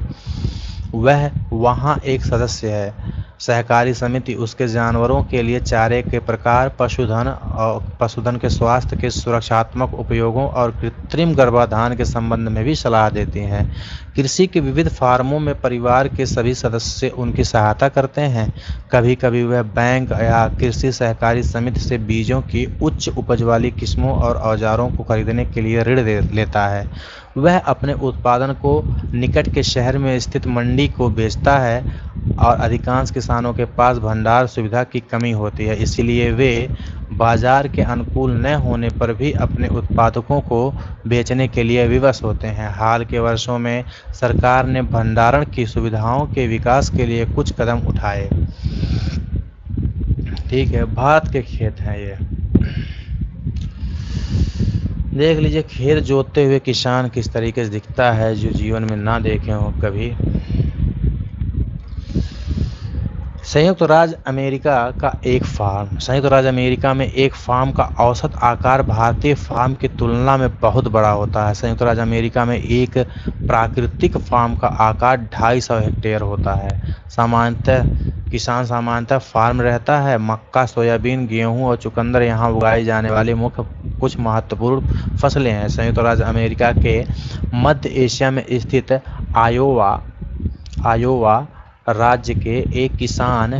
वह वहाँ एक सदस्य है। सहकारी समिति उसके जानवरों के लिए चारे के प्रकार, पशुधन के स्वास्थ्य के सुरक्षात्मक उपयोगों और कृत्रिम गर्भाधान के संबंध में भी सलाह देती हैं। कृषि के विविध फार्मों में परिवार के सभी सदस्य उनकी सहायता करते हैं। कभी कभी वह बैंक या कृषि सहकारी समिति से बीजों की उच्च उपज वाली किस्मों और औजारों को खरीदने के लिए ऋण लेता है। वह अपने उत्पादन को निकट के शहर में स्थित मंडी को बेचता है और अधिकांश किसानों के पास भंडार सुविधा की कमी होती है, इसलिए वे बाजार के अनुकूल न होने पर भी अपने उत्पादों को बेचने के लिए विवश होते हैं। हाल के वर्षों में सरकार ने भंडारण की सुविधाओं के विकास के लिए कुछ कदम उठाए। ठीक है, भारत के खेत हैं ये। देख लीजिए खेत जोतते हुए किसान किस तरीके से दिखता है, जो जीवन में ना देखे हो कभी। संयुक्त राज्य अमेरिका में एक फार्म का औसत आकार भारतीय फार्म की तुलना में बहुत बड़ा होता है। संयुक्त राज्य अमेरिका में एक प्राकृतिक फार्म का आकार 250 हेक्टेयर होता है। सामान्यतः फार्म रहता है। मक्का, सोयाबीन, गेहूं और चुकंदर यहाँ उगाई जाने वाली मुख्य कुछ महत्वपूर्ण फसलें हैं। संयुक्त राज्य अमेरिका के मध्य एशिया में स्थित आयोवा राज्य के एक किसान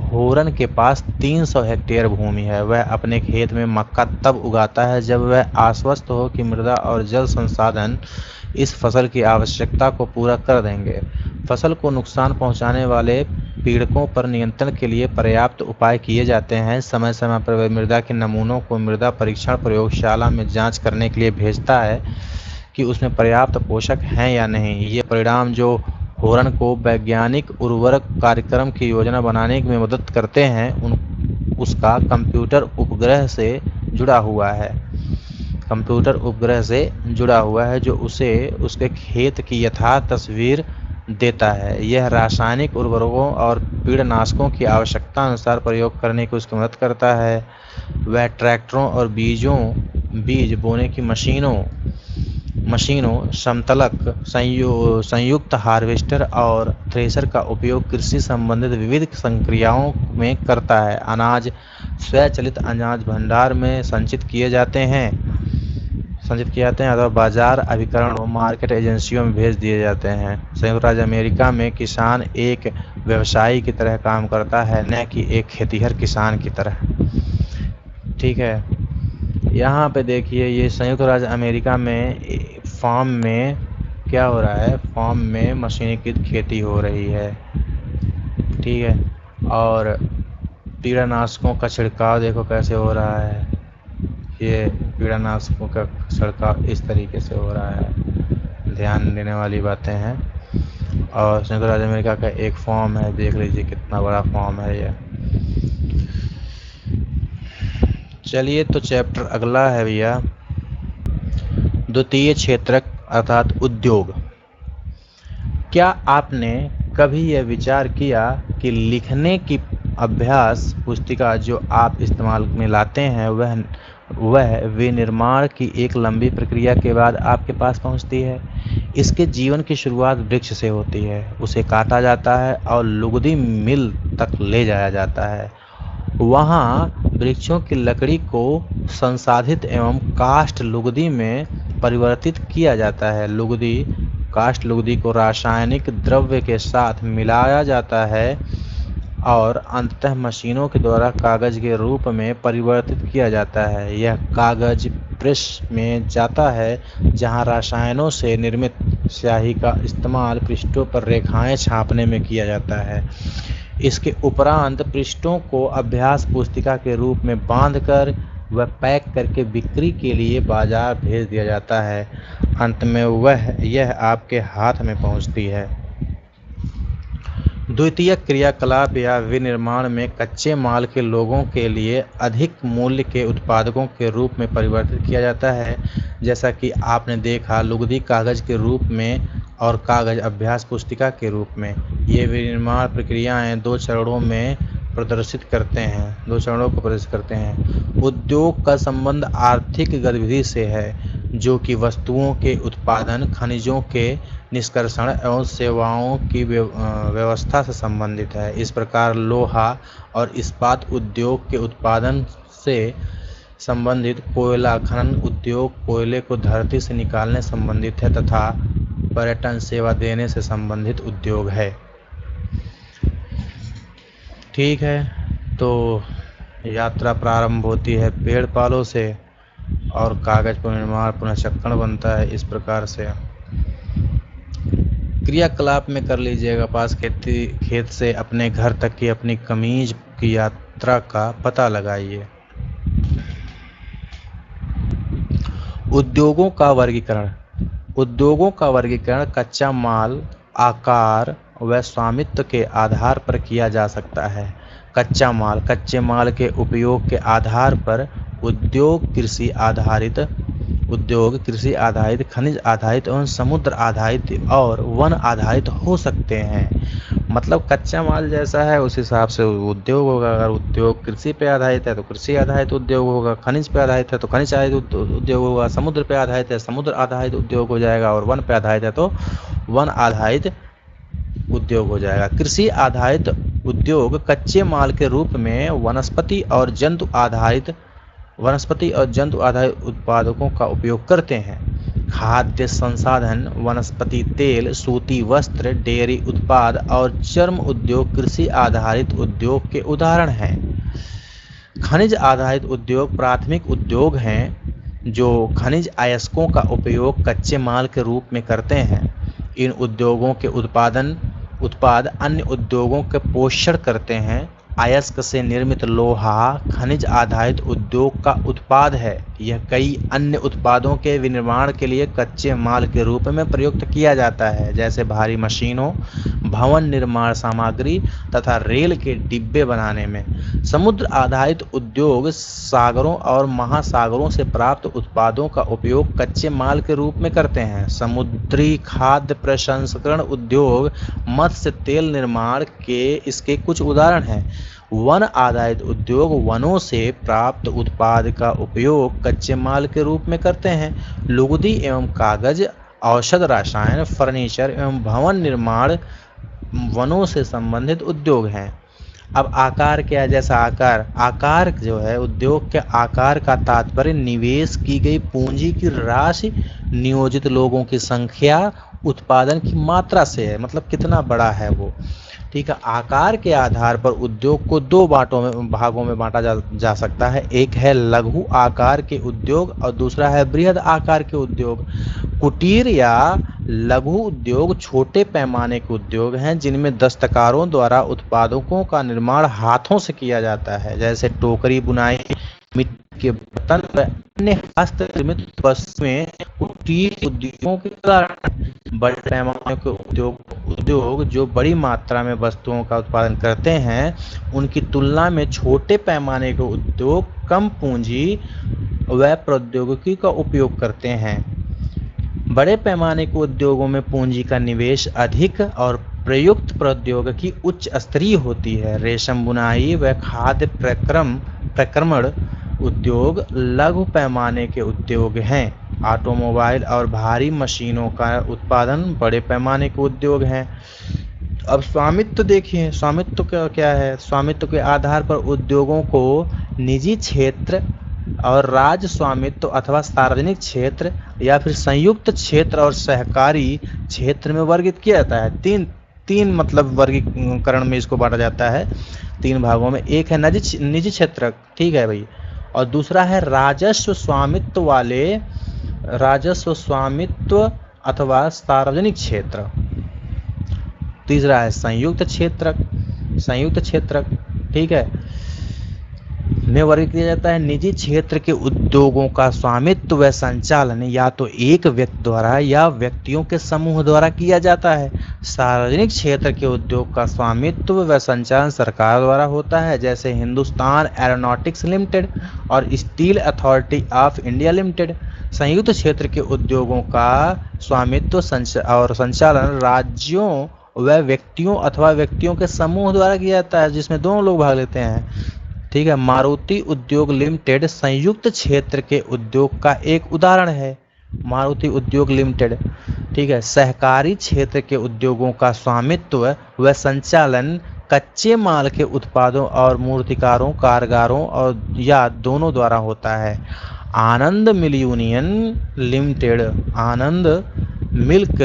होरन के पास 300 हेक्टेयर भूमि है। वह अपने खेत में मक्का तब उगाता है जब वह आश्वस्त हो कि मृदा और जल संसाधन इस फसल की आवश्यकता को पूरा कर देंगे। फसल को नुकसान पहुंचाने वाले पीड़कों पर नियंत्रण के लिए पर्याप्त उपाय किए जाते हैं। समय समय पर वह मृदा के नमूनों को मृदा परीक्षण प्रयोगशाला में जांच करने के लिए भेजता है कि उसमें पर्याप्त पोषक हैं या नहीं। ये परिणाम जो होरन को वैज्ञानिक उर्वरक कार्यक्रम की योजना बनाने में मदद करते हैं, उसका कंप्यूटर उपग्रह से जुड़ा हुआ है जो उसे उसके खेत की यथार्थ तस्वीर देता है। यह रासायनिक उर्वरकों और कीटनाशकों की आवश्यकता अनुसार प्रयोग करने की उसकी मदद करता है। वह ट्रैक्टरों और बीज बोने की मशीनों, समतलक, संयुक्त हार्वेस्टर और थ्रेशर का उपयोग कृषि संबंधित विविध संक्रियाओं में करता है। अनाज स्वचालित अनाज भंडार में संचित किए जाते हैं अथवा बाजार अभिकरण और मार्केट एजेंसियों में भेज दिए जाते हैं। संयुक्त राज्य अमेरिका में किसान एक व्यवसायी की तरह काम करता है, न कि एक खेतिहर किसान की तरह। ठीक है, यहाँ पे देखिए ये संयुक्त राज्य अमेरिका में फार्म में क्या हो रहा है। फार्म में मशीनीकृत खेती हो रही है। ठीक है, और कीटनाशकों का छिड़काव देखो कैसे हो रहा है। ये कीटनाशकों का छिड़काव इस तरीके से हो रहा है। ध्यान देने वाली बातें हैं। और संयुक्त राज्य अमेरिका का एक फार्म है, देख लीजिए कितना बड़ा फार्म है ये। चलिए तो चैप्टर अगला है भैया, द्वितीय क्षेत्र अर्थात उद्योग। क्या आपने कभी यह विचार किया कि लिखने की अभ्यास पुस्तिका जो आप इस्तेमाल में लाते हैं वह विनिर्माण की एक लंबी प्रक्रिया के बाद आपके पास पहुंचती है। इसके जीवन की शुरुआत वृक्ष से होती है। उसे काटा जाता है और लुगदी मिल तक ले जाया जाता है। वहाँ वृक्षों की लकड़ी को संसाधित एवं काष्ठ लुगदी में परिवर्तित किया जाता है। काष्ठ लुगदी को रासायनिक द्रव्य के साथ मिलाया जाता है और अंततः मशीनों के द्वारा कागज के रूप में परिवर्तित किया जाता है। यह कागज प्रेस में जाता है जहां रसायनों से निर्मित स्याही का इस्तेमाल पृष्ठों पर रेखाएं छापने में किया जाता है। इसके उपरांत पृष्ठों को अभ्यास पुस्तिका के रूप में बांधकर वह पैक करके बिक्री के लिए बाजार भेज दिया जाता है। अंत में यह आपके हाथ में पहुंचती है। द्वितीयक क्रियाकलाप या विनिर्माण में कच्चे माल के लोगों के लिए अधिक मूल्य के उत्पादकों के रूप में परिवर्तित किया जाता है, जैसा कि आपने देखा लुगदी कागज के रूप में और कागज अभ्यास पुस्तिका के रूप में। ये विनिर्माण प्रक्रियाएं दो चरणों को प्रदर्शित करते हैं। उद्योग का संबंध आर्थिक गतिविधि से है, जो कि वस्तुओं के उत्पादन, खनिजों के निष्कर्षण एवं सेवाओं की व्यवस्था से संबंधित है। इस प्रकार लोहा और इस्पात उद्योग के उत्पादन से संबंधित कोयला खनन उद्योग कोयले को धरती से निकालने से संबंधित है तथा पर्यटन सेवा देने से संबंधित उद्योग है। ठीक है, तो यात्रा प्रारंभ होती है पेड़ पालों से और कागज पुनर्निर्माण पुनःचक्रण बनता है। इस प्रकार से क्रियाकलाप में कर लीजिएगा। पास खेत से अपने घर तक की अपनी कमीज की यात्रा का पता लगाइए। उद्योगों का वर्गीकरण। उद्योगों का वर्गीकरण कच्चा माल, आकार व स्वामित्व के आधार पर किया जा सकता है। कच्चा माल, कच्चे माल के उपयोग के आधार पर उद्योग कृषि आधारित, खनिज आधारित एवं समुद्र आधारित और वन आधारित हो सकते हैं। मतलब कच्चा माल जैसा है उस हिसाब से उद्योग होगा। अगर उद्योग कृषि पे आधारित है तो कृषि आधारित उद्योग होगा, खनिज पे आधारित है तो खनिज आधारित उद्योग होगा, समुद्र पे आधारित है समुद्र आधारित उद्योग हो जाएगा और वन पे आधारित है तो वन आधारित उद्योग हो जाएगा। कृषि आधारित उद्योग कच्चे माल के रूप में वनस्पति और जंतु आधारित उत्पादों का उपयोग करते हैं। खाद्य संसाधन, वनस्पति तेल, सूती वस्त्र, डेयरी उत्पाद और चर्म उद्योग कृषि आधारित उद्योग के उदाहरण हैं। खनिज आधारित उद्योग प्राथमिक उद्योग हैं जो खनिज अयस्कों का उपयोग कच्चे माल के रूप में करते हैं। इन उद्योगों के उत्पाद अन्य उद्योगों के पोषण करते हैं। अयस्क से निर्मित लोहा खनिज आधारित उद्योग का उत्पाद है। यह कई अन्य उत्पादों के विनिर्माण के लिए कच्चे माल के रूप में प्रयुक्त किया जाता है, जैसे भारी मशीनों, भवन निर्माण सामग्री तथा रेल के डिब्बे बनाने में। समुद्र आधारित उद्योग सागरों और महासागरों से प्राप्त उत्पादों का उपयोग कच्चे माल के रूप में करते हैं। समुद्री खाद्य प्रसंस्करण उद्योग, मत्स्य तेल निर्माण के इसके कुछ उदाहरण हैं। वन आधारित उद्योग वनों से प्राप्त उत्पाद का उपयोग कच्चे माल के रूप में करते हैं। लुगदी एवं कागज, औषध, रसायन, फर्नीचर एवं भवन निर्माण वनों से संबंधित उद्योग हैं। अब आकार क्या है? जैसा आकार जो है उद्योग के आकार का तात्पर्य निवेश की गई पूंजी की राशि, नियोजित लोगों की संख्या, उत्पादन की मात्रा से है, मतलब कितना बड़ा है वो। ठीक है, आकार के आधार पर उद्योग को दो भागों में बांटा जा सकता है। एक है लघु आकार के उद्योग और दूसरा है बृहद आकार के उद्योग। कुटीर या लघु उद्योग छोटे पैमाने के उद्योग हैं जिनमें दस्तकारों द्वारा उत्पादों का निर्माण हाथों से किया जाता है, जैसे टोकरी बुनाई, मिट्टी के बर्तन व अन्य हस्तनिर्मित वस्तुएं कुटीर उद्योगों के उदाहरण। बड़े पैमाने के उद्योग जो बड़ी मात्रा में वस्तुओं का उत्पादन करते हैं, उनकी तुलना में छोटे पैमाने के उद्योग कम पूंजी व प्रौद्योगिकी का उपयोग करते हैं। बड़े पैमाने के उद्योगों में पूंजी का निवेश अधिक और प्रयुक्त प्रौद्योगिकी उच्च स्तरीय होती है। रेशम बुनाई व खाद्य प्रक्रमण उद्योग लघु पैमाने के उद्योग हैं। ऑटोमोबाइल और भारी मशीनों का उत्पादन बड़े पैमाने के उद्योग हैं। अब स्वामित्व देखिए, स्वामित्व क्या है? स्वामित्व के आधार पर उद्योगों को निजी क्षेत्र और राज्य स्वामित्व अथवा सार्वजनिक क्षेत्र या फिर संयुक्त क्षेत्र और सहकारी क्षेत्र में वर्गीकृत किया जाता है। तीन मतलब वर्गीकरण में इसको बांटा जाता है, तीन भागों में। एक है निजी क्षेत्र, ठीक है भाई, और दूसरा है राजस्व स्वामित्व अथवा सार्वजनिक क्षेत्र। तीसरा है संयुक्त क्षेत्र, ठीक है। में वर्गीकृत किया जाता है। निजी क्षेत्र के उद्योगों का स्वामित्व व संचालन या तो एक व्यक्ति द्वारा या व्यक्तियों के समूह द्वारा किया जाता है। सार्वजनिक क्षेत्र के उद्योग का स्वामित्व व संचालन सरकार द्वारा होता है, जैसे हिंदुस्तान एरोनॉटिक्स लिमिटेड और steel authority of India limited. संयुक्त क्षेत्र के उद्योगों का स्वामित्व और संचालन राज्यों व व्यक्तियों अथवा व्यक्तियों के समूह द्वारा किया जाता है, जिसमें दोनों लोग भाग लेते हैं। ठीक है। मारुति उद्योग लिमिटेड संयुक्त क्षेत्र के उद्योग का एक उदाहरण है। मारुति उद्योग लिमिटेड, ठीक है, सहकारी क्षेत्र के उद्योगों का स्वामित्व व संचालन कच्चे माल के उत्पादों और मूर्तिकारों, कारीगरों और या दोनों द्वारा होता है। आनंद मिल यूनियन लिमिटेड, आनंद मिल्क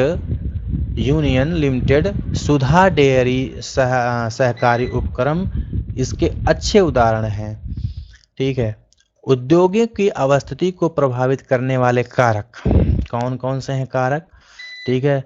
यूनियन लिमिटेड, सुधा डेयरी सहकारी उपक्रम इसके अच्छे उदाहरण हैं। ठीक है। उद्योगों की अवस्थिति को प्रभावित करने वाले कारक कौन कौन से हैं कारक? ठीक है।